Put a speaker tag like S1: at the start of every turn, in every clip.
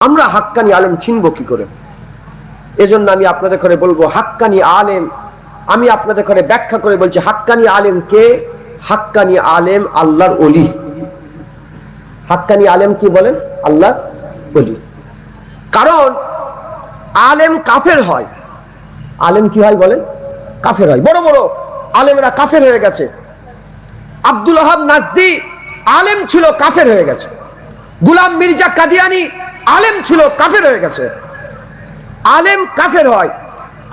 S1: আমরা হাক্কানি আলেম চিনব কি করে? এজন্য আমি আপনাদের করে বলবো হাক্কানি আলেম, আমি আপনাদের করে ব্যাখ্যা করে বলছি হাক্কানি আলেম কে? হাক্কানি আলেম আল্লাহর ওলি। হাক্কানি আলেম কি বলেন? আল্লাহর ওলি। কারণ আলেম কাফের হয়। আলেম কি হয় বলেন? কাফের হয়। বড় বড় আলেমরা কাফের হয়ে গেছে। আব্দুল ওহাব নাজদি আলেম ছিল, কাফের হয়ে গেছে। গোলাম মির্জা কাদিয়ানি আলেম ছিল, কাফের হয়ে গেছে। আলেম কাফের হয়,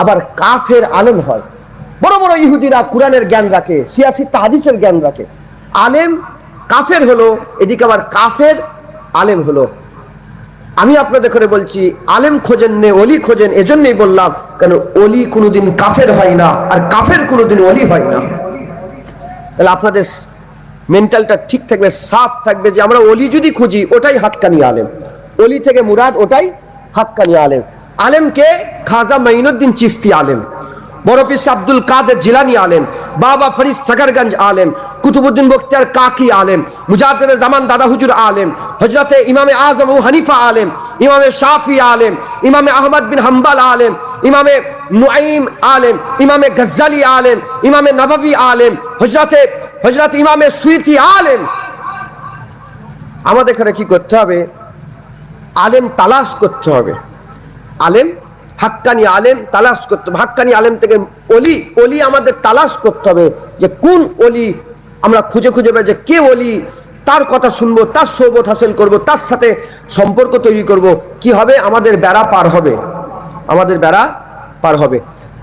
S1: আবার কাফের আলেম হয়। বড় বড় ইহুদিরা কোরআনের জ্ঞান রাখে, সিয়াসিত হাদিসের জ্ঞান রাখে। আলেম কাফের হলো, এদিকে আবার কাফের আলেম হলো। আমি আপনাদের করে বলছি আলেম খোঁজেন নে ওলি খোঁজেন। এজন্যই বললাম, কেন ওলি কোনোদিন কাফের হয় না, আর কাফের কোনোদিন ওলি হয় না। তাহলে আপনাদের মেন্টালটা ঠিক থাকবে, সাফ থাকবে যে আমরা ওলি যদি খুঁজি ওটাই হাক্কানি আলেম, ওলি থেকে মুরাদ ওটাই হাক্কানি আলেম। আলেমকে খাজা মাইনুদ্দিন চিস্তি আলেম, বড় পীর আব্দুল কাদের জিলানী আলেম, বাবা ফরিদ সাগরগঞ্জ আলেম, কুতুবুদ্দিন বখতিয়ার কাকি আলেম, মুজাদ্দিদ জামান দাদা হুজুর আলেম, হযরতে ইমামে আজম আবু হানিফা আলেম, ইমামে শাফি আলেম, ইমামে আহমদ বিন হাম্বল আলেম, ইমামে নুআইম আলেম, ইমামে গজ্জালি আলেম, ইমামে নববী আলেম, হযরত ইমামে সুয়ুতি আলেম। আমাদের এখানে কি করতে হবে? আলেম তালাশ করতে হবে। আলেম হাক্কানি আলেম তালাশ করতে হবে। হাক্কানি আলেম থেকে ওলি, ওলি আমাদের তালাশ করতে হবে যে কোন ওলি। আমরা খুঁজে খুঁজে বের যে কে ওলি, তার কথা শুনবো, তার সোহবত হাসিল করব, তার সাথে সম্পর্ক তৈরি করব। কি হবে? আমাদের বেড়া পার হবে, আমাদের বেড়া পার হবে।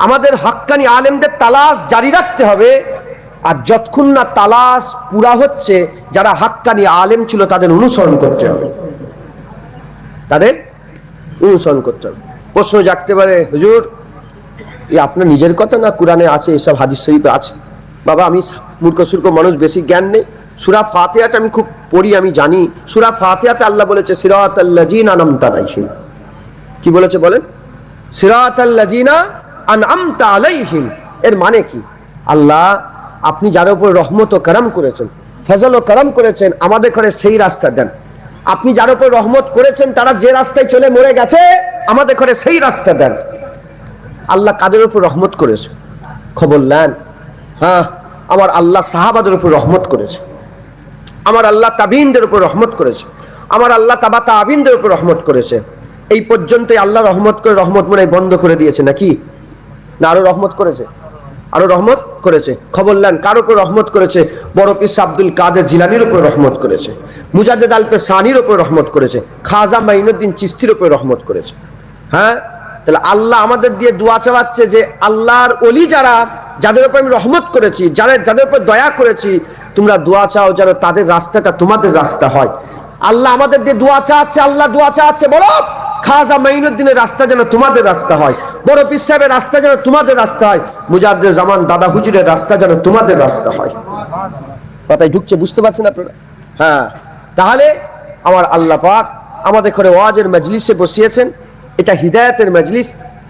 S1: আমাদের হাক্কানি আলেমদের তালাশ জারি রাখতে হবে। আর যতক্ষণ না তালাশ পুরা হচ্ছে, যারা হাক্কানি আলেম ছিল তাদের অনুসরণ করতে হবে, তাদের অনুসরণ করতে হবে। প্রশ্ন জাগতে পারে, হুজুর এই আপনার নিজের কথা না কোরআনে আছে, এসব হাদিস শরীফে আছে? বাবা আমি মূর্খ সূর্খ মানুষ, বেশি জ্ঞান নেই। সূরা ফাতিহাটা আমি খুব পড়ি, আমি জানি সূরা ফাতিহাতে আল্লাহ বলেছে সিরাতাল্লাযিনা আনআমতা আলাইহিম। কি বলেছে বলেন? সিরাতাল্লাযিনা আনআমতা আলাইহিম। এর মানে কি? আল্লাহ আপনি যার উপর রহমত ও করম করেছেন, ফজল ও করম করেছেন, আমাদের করে সেই রাস্তা দেন। আপনি যার উপর রহমত করেছেন তারা যে রাস্তায় চলে মরে গেছে, আমাদের করে সেই রাস্তা দেন। আল্লাহ কাদের উপর রহমত করেছে? খবর নেন। হ্যাঁ, আমার আল্লাহ সাহাবাদের উপর রহমত করেছে, আমার আল্লাহ তাবিনদের উপর রহমত করেছে, আমার আল্লাহ তাবা তাবিনদের উপর রহমত করেছে। এই পর্যন্তই আল্লাহ রহমত করে রহমত মনে বন্ধ করে দিয়েছে নাকি? না আরো রহমত করেছে, আরো রহমত করেছে। খবর নেন কার উপর রহমত করেছে? বড় পীর আব্দুল কাদের জিলানীর উপর রহমত করেছে, মুজাদ্দিদ আলপে সানির উপর রহমত করেছে, খাজা মাইনুদ্দিন চিস্তির উপর রহমত করেছে। হ্যাঁ, তাহলে আল্লাহ আমাদের দিয়ে দোয়া চাওয়াচ্ছে যে আল্লাহর ওলি যারা, যাদের উপর আমি রহমত করেছি, যাদের উপর দয়া করেছি, তোমরা দোয়া চাও যেন তাদের রাস্তাটা তোমাদের রাস্তা হয়। আল্লাহ আমাদের দিয়ে দোয়া চাচ্ছে, আল্লাহ দোয়া চাচ্ছে, বলো খাজা মাইনুদ্দিনের রাস্তা যেন তোমাদের রাস্তা হয়, বড় পীর সাহেবের রাস্তা যেন তোমাদের রাস্তা হয়, মুজাদ্দিদ জামান দাদা হুজুরের রাস্তা যেন তোমাদের রাস্তা হয়। কথাই ঢুকছে, বুঝতে পারছেন আপনারা? হ্যাঁ, তাহলে আমার আল্লাহ পাক আমাদের ঘরে ওয়াজের মজলিসে বসিয়েছেন, এটা হিদায়াতের মজলিস।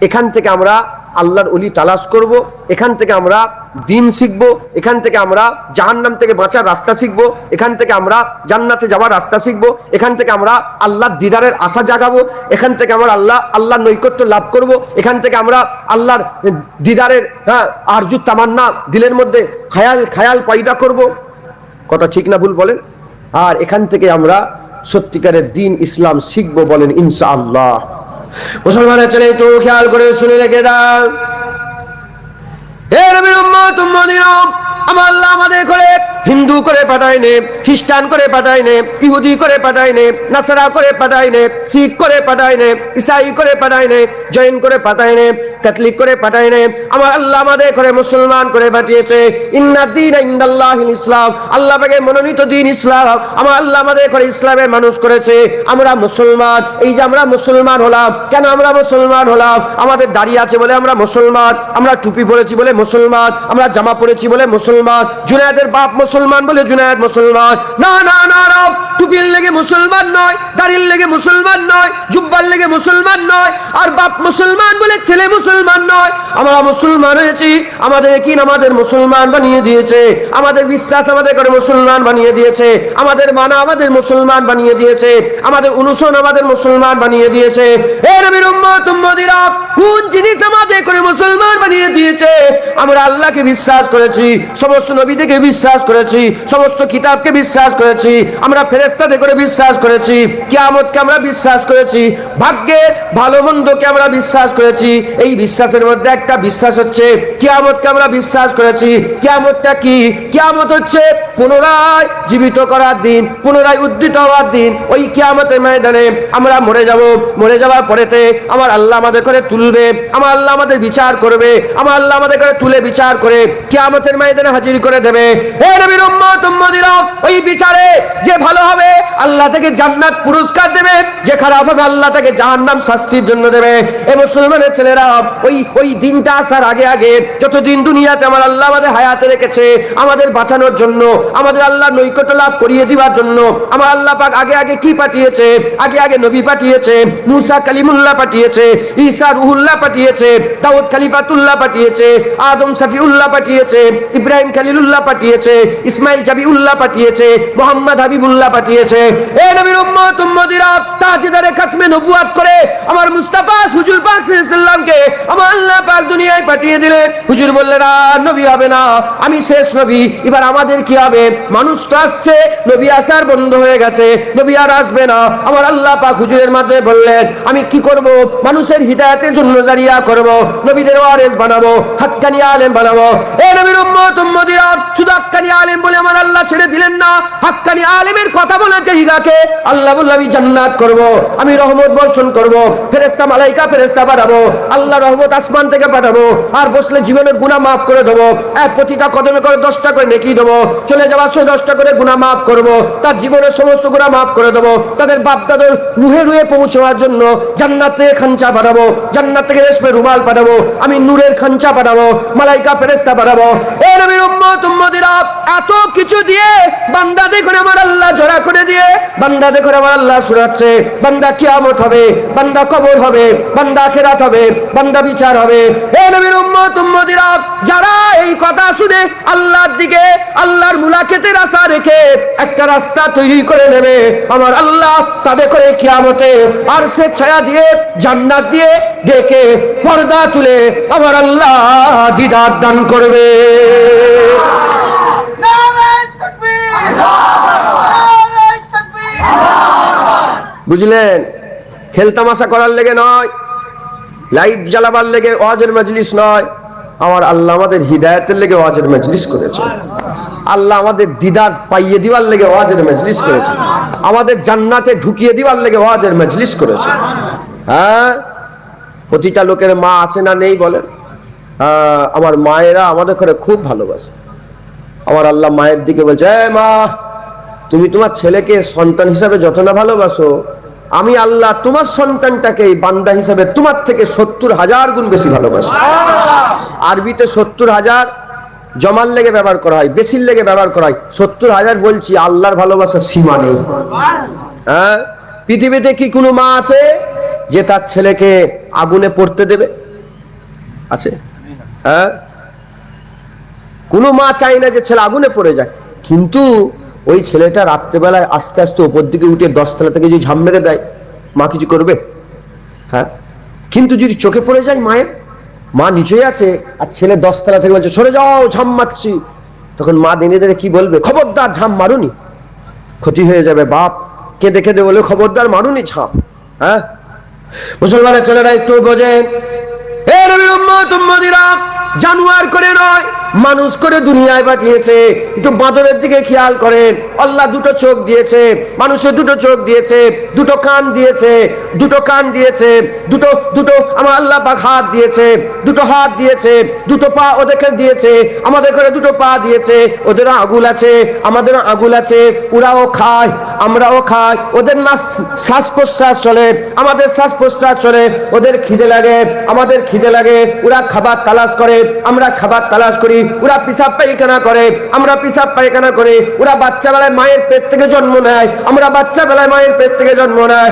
S1: এখান থেকে আমরা আল্লাহর ওলি তালাশ করব, এখান থেকে আমরা দিন শিখব, এখান থেকে আমরা জাহান্নাম থেকে বাঁচার রাস্তা শিখব, এখান থেকে আমরা জান্নাতে যাওয়ার রাস্তা শিখব, এখান থেকে আমরা আল্লাহর দিদারের আশা জাগাবো, এখান থেকে আমরা আল্লাহর নৈকট্য লাভ করব, এখান থেকে আমরা আল্লাহর দিদারের আরজু তামান্না দিলের মধ্যে খায়াল পয়দা করব। কথা ঠিক না ভুল বলেন? আর এখান থেকে আমরা সত্যিকারের দিন ইসলাম শিখবো, বলেন ইনশাআল্লাহ। মুসলমানের ছেলে একটু খেয়াল করে শুনে রেখে দাও, হে নবীর উম্মত উম্মতিরা, আমার আল্লাহ আমাদের করে হিন্দু করে পাঠায়নি, খ্রিস্টান করে পাঠায়নি, ইহুদি করে পাঠায়নি, নাসারা করে পাঠায়নি, শিখ করে পাঠায়নি, ইসাই করে পাঠায়নি, জৈন করে পাঠায়নি, ক্যাথলিক করে পাঠায়নি। আমার আল্লাহ আমাদের করে মুসলমান করে পাঠিয়েছে। ইন্না দীনা ইনদাল্লাহিল ইসলাম, আল্লাহ পাকের মনোনীত দিন ইসলাম। আমার আল্লাহ আমাদের করে ইসলামের মানুষ করেছে। আমরা মুসলমান। এই যে আমরা মুসলমান হলাম, কেন আমরা মুসলমান হলাম? আমাদের দাড়ি আছে বলে আমরা মুসলমান, আমরা টুপি পরেছি বলে মুসলমান, আমরা জামা পরেছি বলে মুসলমান, মুসলমান, জুনায়েদের বাপ মুসলমান বলে জুনায়েদ মুসলমান। না না না না, টুপির লেগে মুসলমান নয়, দাড়ির লেগে মুসলমান নয়, জুব্বার লেগে মুসলমান নয়, আর বাপ মুসলমান বলে ছেলে মুসলমান নয়। আমরা মুসলমান হয়েছি, আমাদের একই আমাদের মুসলমান বানিয়ে দিয়েছে, আমাদের বিশ্বাস আমাদের করে মুসলমান বানিয়ে দিয়েছে, আমাদের মানা আমাদের মুসলমান বানিয়ে দিয়েছে, আমাদের অনুসরণ আমাদের মুসলমান বানিয়ে দিয়েছে। এ নবীর উম্মত উম্মতিরা, কোন জিনিস আমাদের করে মুসলমান বানিয়ে দিয়েছে? আমরা আল্লাহকে বিশ্বাস করেছি, সমস্ত নবীদেরকে বিশ্বাস করেছি, সমস্ত কিতাবকে বিশ্বাস করেছি, আমরা ফেরেশতাদের করে বিশ্বাস করেছি, কিয়ামতকে আমরা বিশ্বাস করেছি, ভাগ্যের ভালো মন্দকে আমরা বিশ্বাস করেছি। এই বিশ্বাসের মধ্যে একটা বিশ্বাস হচ্ছে কিয়ামতকে আমরা বিশ্বাস করেছি। কিয়ামতটা কি? কিয়ামত হচ্ছে পুনরায় জীবিত করার দিন, পুনরায় উদ্ধিত হওয়ার দিন। ওই কিয়ামতের ময়দানে আমরা মরে যাব, মরে যাওয়ার পরেতে আমার আল্লাহ আমাদের করে তুলবে, আমার আল্লাহ আমাদের বিচার করবে, আমার আল্লাহ আমাদের করে তুলে বিচার করে কিয়ামতের ময়দানে হাজির করে দেবে। হে নবীর উম্মত উম্মতিরা, ওই বিচারে যে ভালো হবে আল্লাহ তাকে জান্নাত পুরস্কার দেবে, যে খারাপ হবে আল্লাহ তাকে জাহান্নাম শাস্তির জন্য দেবে। এই মুসলমানের ছেলেরা, ওই দিনটা আসার আগে আগে যতদিন দুনিয়াতে আমার আল্লাহ আমাদের হায়াতে রেখেছে, আমাদের বাঁচানোর জন্য, আমাদের আল্লাহ নৈকট্য লাভ করিয়ে দিবার জন্য আমার আল্লাহ পাক আগে আগে কি পাঠিয়েছে? আগে আগে নবী পাঠিয়েছে, মুসা কালিমুল্লাহ পাঠিয়েছে, ঈসা রুহুল্লাহ পাঠিয়েছে, দাউদ খলিফাতুল্লাহ পাঠিয়েছে, আদম শফিউল্লাহ পাঠিয়েছে, ইব্রাহিম খলিলুল্লাহ পাঠিয়েছে, ইসমাইল জাবিউল্লাহ পাঠিয়েছে, মোহাম্মদ হাবিবুল্লাহ পাঠিয়েছে। এ নবীর উম্মত উম্মতিরা, তাজদারে খাতমে নবুয়ত করে আমার মুস্তাফা হুজুর পাক সাল্লাল্লাহু আলাইহি ওয়াসাল্লামকে আমার আল্লাহ পাক দুনিয়ায় পাঠিয়ে দিলে। হুজুর বললেন, আর নবী হবে না, আমি শেষ নবী, এবার আমাদের কি হবে? মানুষ তো আসছে, নবী আসার বন্ধ হয়ে গেছে, নবী আর আসবে না। আমার আল্লাহ পাক হুজুরের মাধ্যমে বললেন, আমি কি করব? মানুষের হিদায়াতের জন্য জারিয়া করব, নবীদের ওয়ারিস বানাবো, হাক্কানি আলেম বানাবো। এ নবীর উম্মত উম্মতিরা, শুধু হাক্কানি আলেম বলে আমার আল্লাহ ছেড়ে দিলেন না, হাক্কানি আলেমের কথা বলার জায়গাকে আল্লাহ বলল, আমি জান্নাত করব, আমি রহমত বর্ষণ করব, ফেরেশতা মালাইকা ফেরেশতা পাঠাবো, আল্লাহ রহমত আসমান থেকে পাঠাবো, আর বসলে জীবনের গুনাহ মাফ করে দেবো, প্রতিটা কদমে করে 10টা করে নেকি দেবো, চলে যাওয়ার সময় 10টা করে গুনাহ মাফ করব, তার জীবনের সমস্ত গুনাহ মাফ করে দেবো, তাদের বাপ দাদার রুহে রুহে পৌঁছানোর জন্য জান্নাত থেকে খাঞ্চা পাঠাবো, জান্নাত থেকে রেশমে রুমাল পাঠাবো, আমি নূরের খাঞ্চা পাঠাবো, মালাইকা ফেরেশতা পাঠাবো। এ নবীর উম্মত উম্মতিরা, এত কিছু দিয়ে বান্দা দেখুন আমার আল্লাহ জোড়া করে দিয়ে বান্দা দেখুন আমার আল্লাহ শুনাচ্ছে, বান্দা কিয়ামত হবে, বান্দা কবর হবে, বান্দা আখিরাত হবে, বান্দা বিচার হবে। এ নবীর উম্মত উম্মতিরা, যারা এই কথা শুনে আল্লাহর দিকে, আল্লাহর মুলাকাতের আশা রেখে একটা রাস্তা তৈরি করে নেবে, আমার আল্লাহ তাদের করে কিয়ামতে আর সে ছায়া দিয়ে জান্নাত দিয়ে ডেকে পর্দা তুলে আমার আল্লাহ দিদার দান করবে। বুঝলেন? খেলতামাশা করার লেগে নয়, লাইট জ্বালাবার লেগে ওয়াজের মজলিস নয়, আমার আল্লাহ আমাদের হিদায়াতের লেগে ওয়াজের মজলিস করেছে, আল্লাহ আমাদের দিদার পাইয়ে দিবার লেগে ওয়াজের মজলিস করেছে, আমাদের জান্নাতে ঢুকিয়ে দিবার লেগে ওয়াজের মজলিস করেছে। হ্যাঁ, প্রতিটা লোকের মা আছে না নেই বলেন? আমার মায়েরা আমাদের ঘরে খুব ভালোবাসে। আমার আল্লাহ মায়ের দিকে বলছে, মা, তুমি তোমার ছেলেকে সন্তান হিসাবে যত না ভালোবাসো, আমি আল্লাহ তোমার সন্তানটাকে বান্দা হিসাবে তোমার থেকে 70,000 গুণ বেশি ভালোবাসি। আরবিতে 70,000 জমার লেগে ব্যবহার করা হয়, বেশির লেগে ব্যবহার করা হয়। 70,000 বলছি, আল্লাহর ভালোবাসার সীমা নেই। হ্যাঁ, পৃথিবীতে কি কোনো মা আছে যে তার ছেলেকে আগুনে পড়তে দেবে? আছে? হ্যাঁ, কোনো মা চায় না যে ছেলে আগুনে পড়ে যায়, কিন্তু ওই ছেলেটা রাত্রেবেলায় আস্তে আস্তে উপর দিকে উঠে 10 তলা থেকে যদি ঝাঁপ মেরে দেয়, মা কিছু করবে? হ্যাঁ, কিন্তু যদি চোখে পড়ে যায় মায়ের, মা নিচে আছে আর ছেলে 10 তলা থেকে বলছে সরে যাও, ঝাঁপ মারছি, তখন মা দিনে দিনে কি বলবে? খবরদার ঝাঁপ মারুনি, ক্ষতি হয়ে যাবে। বাপ কেঁদে কেঁদে বলে খবরদার মারুনি ঝাঁপ। হ্যাঁ, মুসলমানের ছেলেরা একটু বোঝেন। হে নবীর উম্মত উম্মতিরা, জানোয়ার করে নয়, মানুষ করে দুনিয়ায় পাঠিয়েছে। একটু বাঁদরের দিকে খেয়াল করেন, আল্লাহ দুটো চোখ দিয়েছে, মানুষের দুটো চোখ দিয়েছে, দুটো কান দিয়েছে, দুটো কান দিয়েছে, দুটো দুটো আমার আল্লাহ পাক হাত দিয়েছে, দুটো হাত দিয়েছে, দুটো পা ওদেরকে দিয়েছে, আমাদের ঘরে দুটো পা দিয়েছে, ওদেরও আগুল আছে, আমাদেরও আগুল আছে, ওরাও খায় আমরাও খাই, ওদের না শ্বাস প্রশ্বাস চলে, আমাদের শ্বাস প্রশ্বাস চলে, ওদের খিদে লাগে আমাদের খিদে লাগে, ওরা খাবার তালাশ করে আমরা খাবার তালাশ করি, ওরা পিসাব পায়খানা করে, আমরা পিসাব পায়খানা করি। ওরা বাচ্চা বেলায় মায়ের পেট থেকে জন্ম নেয়, আমরা বাচ্চা বেলায় মায়ের পেট থেকে জন্ম নেয়।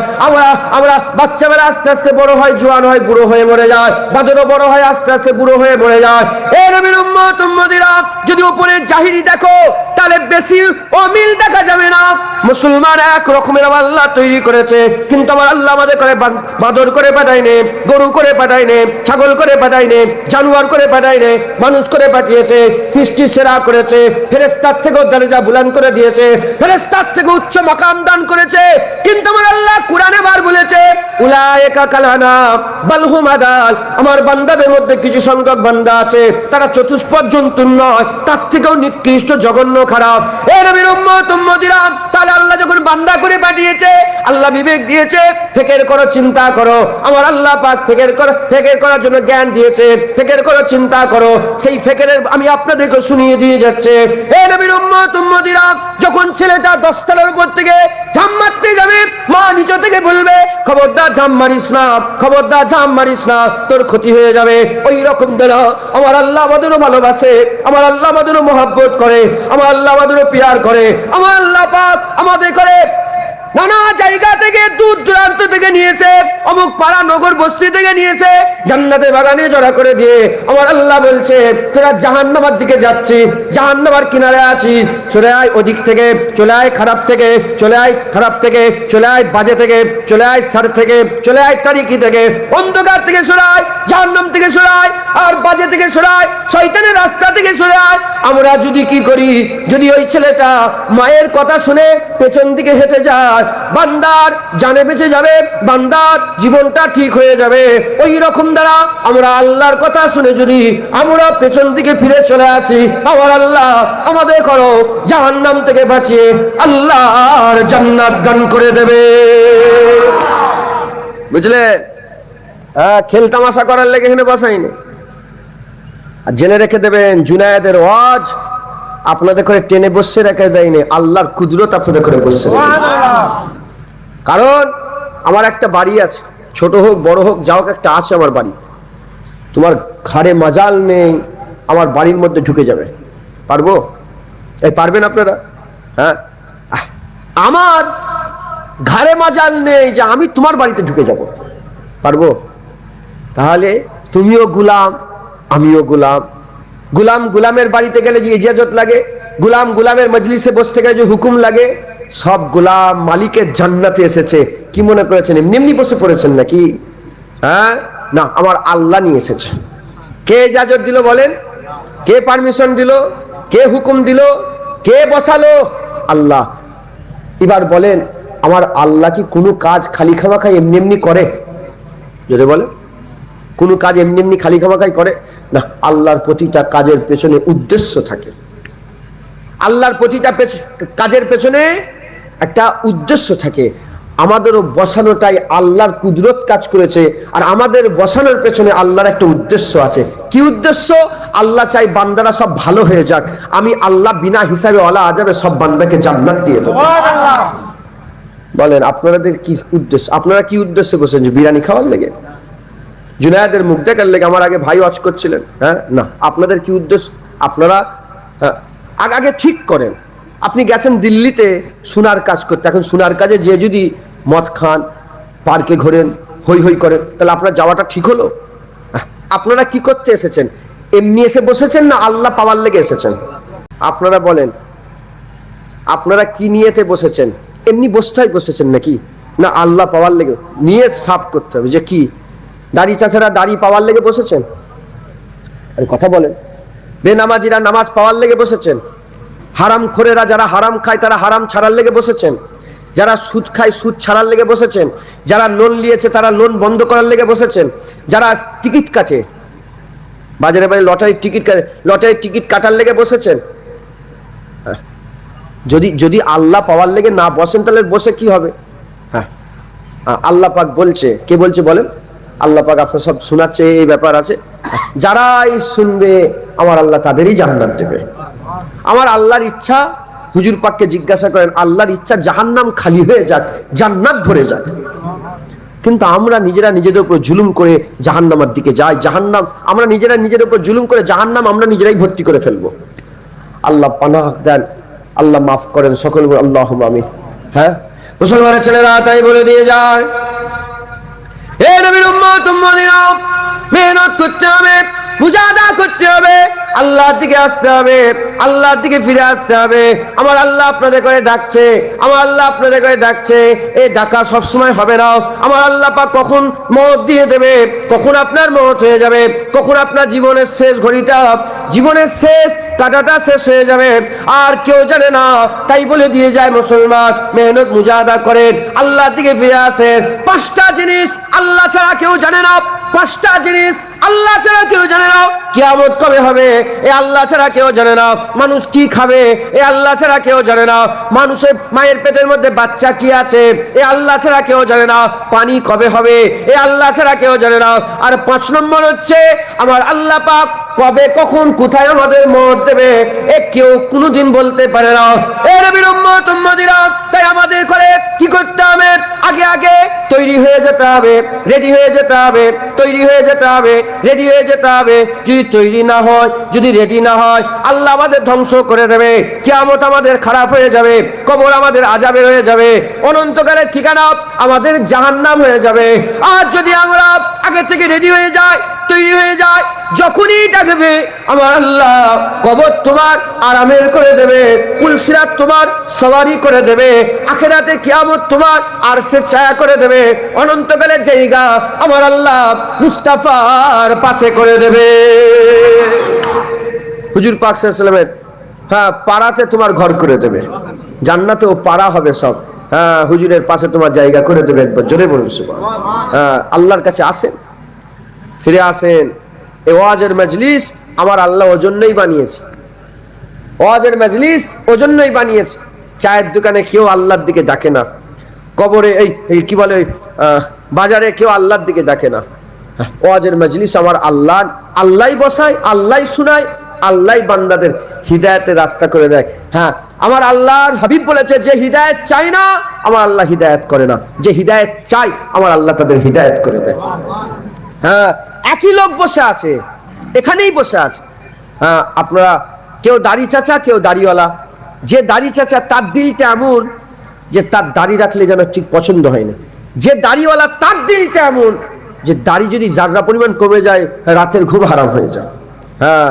S1: আমরা বাচ্চা বেলায় আস্তে আস্তে বড় হয়, জোয়ান হয়, বুড়ো হয়ে মরে যায়। বাদরও বড় হয়, আস্তে আস্তে বুড়ো হয়ে মরে যায়। এই নবীর উম্মত উম্মতিরা, যদি উপরে জাহিরি দেখো তাহলে বেশি অমিল দেখা যাবে না। মুসলমান এক রকমের আমার আল্লাহ তৈরি করেছে, কিন্তু আমার আল্লাহ আমাদের করে বাদর করে পাঠায়নি, গরু করে পাঠায়নি, ছাগল করে পাঠায়নি, জানোয়ার করে পাঠায়নি, মানুষ করে পাঠিয়েছে। সৃষ্টি সেরা করেছে, ফেরেশতার থেকেও দরজা বুলন্দ করে দিয়েছে, ফেরেশতার থেকে উচ্চ মাকাম দান করেছে। কিন্তু আমার আল্লাহ কোরআনে বার বলেছে, উলাইকা কাল আনাম বাল হুম আদাল, আমার বান্দাদের মধ্যে কিছু সংখ্যক বান্দা আছে তারা চতুষ্পদ জন্তু নয়, তার থেকেও নিকৃষ্ট, জঘন্য, খারাপ। এই নবীর উম্মত উম্মতিরা, তাহলে আল্লাহ যখন বান্দা করে পাঠিয়েছে, আল্লাহ বিবেক দিয়েছে, ফিকির করো, চিন্তা করো। আমার আল্লাহ পাক ফিকির করার জন্য জ্ঞান দিয়েছে, ফিকির করো, চিন্তা করো। সেই ফিকিরের আমি আপনাদেরকে শুনিয়ে দিয়ে যাচ্ছে। এই নবীর উম্মত উম্মতিরা, যখন ছেলেটা 10 তলার উপর থেকে ঝাঁপ মারতে যাবে, মা নিচে থেকে বলবে, খবরদার ঝাঁপ মারিস না, খবরদার ঝাঁপ মারিস না, তোর ক্ষতি হয়ে যাবে। ওই রকম দ্বারা আমার আল্লাহ আমাদেরও ভালোবাসে, আমার আল্লাহ আমাদেরও মহব্বত করে, আমার আল্লাহ আমাদেরও প্যার করে। আমার আল্লাহ পাক আমাদের করে নানা জায়গা থেকে, দূর দূরান্ত থেকে নিয়েছে, অমুক পাড়া নগর বস্তি থেকে নিয়েছে, জান্নাতের বাগানে জড়া করে দিয়ে আমার আল্লাহ বলছে, তোরা জাহান্নামের দিকে যাচ্ছিস, জাহান্নামের কিনারে আছিস, চলে আয় ওদিক থেকে, চলে আয় খারাপ থেকে, চলে আয় খারাপ থেকে, চলে আয় বাজে থেকে, চলে আয় সার থেকে, চলে আয় তারিকি থেকে, অন্ধকার থেকে সরায়, জাহান্নাম থেকে সরায়, আর বাজে থেকে সরায়, শয়তানের রাস্তা থেকে সরায়। আমরা যদি কি করি, যদি ওই ছেলেটা মায়ের কথা শুনে পেছন দিকে হেঁটে যায়, বান্দার জানে বেঁচে যাবে, বান্দার জীবনটা ঠিক হয়ে যাবে। ওই রকম দ্বারা আমরা আল্লাহর কথা শুনে যদি আমরা পেছন দিকে ফিরে চলে আসি, আমার আল্লাহ আমাদের করো জাহান্নাম থেকে বাঁচিয়ে আল্লাহর জান্নাত দান করে দেবে। বুঝলে? হ্যাঁ, খেল তামাশা করার লেগে এখানে বসাইনি। আর জেনে রেখে দেবেন, জুনায়েদের ওয়াজ আপনাদের করে টেনে বসে রেখে দেয়নি, আল্লাহর কুদরত আপনাদের করে বসে। কারণ আমার একটা বাড়ি আছে, ছোট হোক বড় হোক যা হোক, একটা আছে আমার বাড়ি। তোমার ঘরে মাজাল নেই আমার বাড়ির মধ্যে ঢুকে যাবে, পারবো? এই পারবেন আপনারা? হ্যাঁ, আমার ঘরে মাজাল নেই যে আমি তোমার বাড়িতে ঢুকে যাব, পারবো? তাহলে তুমিও গুলাম, আমিও গুলাম। গুলাম গুলামের বাড়িতে গেলে যে ইজাজত লাগে, গুলাম গুলামের মজলিসে বসতে গেলে যে হুকুম লাগে, সব গুলাম মালিকের জান্নাতে এসেছে। কি মনে করেছেন এমনি এমনি বসে পড়েছেন নাকি? হ্যাঁ, না, আমার আল্লাহ নিয়ে এসেছে। কে ইজাজত দিল বলেন? কে পারমিশন দিল? কে হুকুম দিল? কে বসালো? আল্লাহ। এবার বলেন, আমার আল্লাহ কি কোনো কাজ খালি খামাখাই এমনি এমনি করে? যদি বলে কোনো কাজ এমনি এমনি খালি খামাখাই করে না, আল্লাহর প্রতিটা কাজের পেছনে উদ্দেশ্য থাকে। আল্লাহর প্রতিটা কাজের পেছনে একটা উদ্দেশ্য থাকে। আমাদেরও বসানোটাই আল্লাহর কুদরত কাজ করেছে, আর আমাদের বসানোর পেছনে আল্লাহর একটা উদ্দেশ্য আছে। কি উদ্দেশ্য? আল্লাহ চাই বান্দারা সব ভালো হয়ে যাক। আমি আল্লাহ বিনা হিসাবে ওয়ালা আযাবে সব বান্দাকে জান্নাত দিয়ে দেব। বলেন আপনাদের কি উদ্দেশ্য? আপনারা কি উদ্দেশ্যে বসেন? যে বিরিয়ানি খাওয়ার লেগে, জুনায়েদের মুখ দেখার লেগে? আমার আগে ভাই ওয়াজ করছিলেন। হ্যাঁ, না, আপনাদের কি উদ্দেশ্য? আপনারা আগে ঠিক করেন। আপনি গেছেন দিল্লিতে সোনার কাজ করতে, এখন সোনার কাজে যে যদি মদ খান, পার্কে ঘোরেন, হই হই করেন, তাহলে আপনার যাওয়াটা ঠিক হলো? আপনারা কি করতে এসেছেন? এমনি এসে বসেছেন না আল্লাহ পাওয়ার লেগে এসেছেন? আপনারা বলেন, আপনারা কি নিয়েতে বসেছেন? এমনি বসতেই বসেছেন নাকি? না আল্লাহ পাওয়ার লেগে? নিয়ত সাফ করতে হবে যে কি। দাড়ি চাচারা দাড়ি পাওয়ার লেগে বসেছেন? আরে কথা বলেন। বেনামাজিরা নামাজ পাওয়ার লেগে বসেছেন? হারাম খোরেরা যারা হারাম খায় তারা হারাম ছাড়ার লেগে বসেছেন? যারা সুদ খায় সুদ ছাড়ার লেগে বসেছেন? যারা লোন নিয়েছে তারা লোন বন্ধ করার লেগে বসেছেন? যারা টিকিট কাটে, বাজারে বাজারে লটারির টিকিট কাটে, লটারির টিকিট কাটার লেগে বসেছেন? যদি আল্লাহ পাওয়ার লেগে না বসেন তাহলে বসে কি হবে? হ্যাঁ, আল্লাহ পাক বলছে। কে বলছে বলেন? আল্লাহ পাক আপনার সব শোনাচ্ছে, এই ব্যাপার আছে। যারাই শুনবে আমার আল্লাহ তাদেরই জান্নাত দেবে। আমার আল্লাহর ইচ্ছা, হুজুর পাককে জিজ্ঞাসা করেন, আল্লাহর ইচ্ছা জাহান্নাম খালি হয়ে যাক, জান্নাত ভরে যাক। কিন্তু আমরা নিজেরা নিজেদের উপর জুলুম করে জাহান্নামের দিকে যাই। জাহান্নাম আমরা নিজেরা নিজেদের উপর জুলুম করে জাহান্নাম আমরা নিজেরাই ভর্তি করে ফেলবো। আল্লাহ পানাহ দেন, আল্লাহ মাফ করেন সকল আল্লাহুম্মা আমিন। হ্যাঁ, মুসলমানের ছেলেরা তাই বলে দিয়ে যায়, হে নবীর উম্মত উম্মতিরা, মেহনত করতে হবে, মুজাহাদা করতে হবে, আল্লাহর দিকে আসতে হবে, আল্লাহর দিকে ফিরে আসতে হবে। আমার আল্লাহ আপনাদের করে ডাকছে, আমার আল্লাহ আপনাদের করে ডাকছে। এই ডাকা সবসময় হবে না। আমার আল্লাহ পাক কখন মওত দিয়ে দেবে, কখন আপনার মওত হয়ে যাবে, কখন আপনার জীবনের শেষ ঘড়িটা, জীবনের শেষ কাটাটা শেষ হয়ে যাবে, আর কেউ জানে না। তাই বলে দিয়ে যায় মুসলমান, মেহনত মুজাহাদা করেন, আল্লাহর দিকে ফিরে আসেন। 5টা জিনিস আল্লাহ ছাড়া কেউ জানে না, 5টা জিনিস আল্লাহ ছাড়া কেউ জানে না। কিয়ামত কবে হবে এ আল্লাহ ছাড়া কেউ জানে না। মানুষ কি খাবে এ আল্লাহ ছাড়া কেউ জানে না। মানুষের মায়ের পেটের মধ্যে বাচ্চা কি আছে এ আল্লাহ ছাড়া কেউ জানে না। পানি কবে হবে এ আল্লাহ ছাড়া কেউ জানে না। আর 5 নম্বর হচ্ছে আমার আল্লাহ পাক কবে কখন কোথায় আমাদের মওত দেবে এ কেউ কোনোদিন বলতে পারে না। এ নবীর উম্মত উম্মতিরা, তাই আমাদের করে কি করতে হবে? আগে আগে তৈরি হয়ে যেতে হবে, রেডি হয়ে যেতে হবে, তৈরি হয়ে যেতে হবে, রেডি হয়ে যেতে হবে। যদি তৈরি না হয়, যদি রেডি না হয়, আল্লাহ আমাদের ধ্বংস করে দেবে, কিয়ামত আমাদের খারাপ হয়ে যাবে, কবর আমাদের আযাবের হয়ে যাবে, অনন্তকালের ঠিকানা আমাদের জাহান্নাম হয়ে যাবে। আর যদি আমরা আগে থেকে রেডি হয়ে যাই, তৈরি হয়ে যায়, যখনই ডাকবে আমার আল্লাহ কবর তোমার আরামের করে দেবে, পুলসিরাত তোমার সওয়ারি করে দেবে, আখিরাতে কিয়ামত তোমার আরশে ছায়া করে দেবে, অনন্তকালের জায়গা আমার আল্লাহ মুস্তাফার পাশে করে দেবে। হুজুর পাক সাল্লাল্লাহু আলাইহি ওয়াসাল্লামের পাড়াতে তোমার ঘর করে দেবে, জান্নাতেও পাড়া হবে সব। হুজুরের পাশে তোমার জায়গা করে দেবে। একবার জোরে বলুন সুবহানাল্লাহ। আল্লাহর কাছে আসেন, ফিরে আসেন। এই ওয়াজের মজলিস আমার আল্লাহ ওজন্যই বানিয়েছে, ওয়াজের মজলিস ওজন্যই বানিয়েছে। চায়ের দোকানে কেউ আল্লাহর দিকে ডাকে না, কবরে এই কি বলে বাজারে কেউ আল্লাহর দিকে ডাকে না। ওয়াজের মজলিস আমার আল্লাহ, আল্লাহই বসায়, আল্লাহই শুনায়, আল্লাহই বান্দাদের হিদায়াতের রাস্তা করে দেয়। হ্যাঁ, আমার আল্লাহর হাবিব বলেছে, যে হিদায়াত চাই না আমার আল্লাহ হিদায়াত করে না, যে হিদায়াত চাই আমার আল্লাহ তাদের হিদায়াত করে দেয়। হ্যাঁ, একই লোক বসে আছে, এখানেই বসে আছে। হ্যাঁ, আপনারা কেউ দাড়ি চাচা, কেউ দাড়িওয়ালা। যে দাড়ি চাচা তার দিলটা এমন যে তার দাড়ি রাখলে যেন ঠিক পছন্দ হয় না। যে দাড়িওয়ালা তার দিলটা এমন যে দাড়ি যদি জাররা পরিমাণ কমে যায় রাতের ঘুম হারাম হয়ে যায়। হ্যাঁ,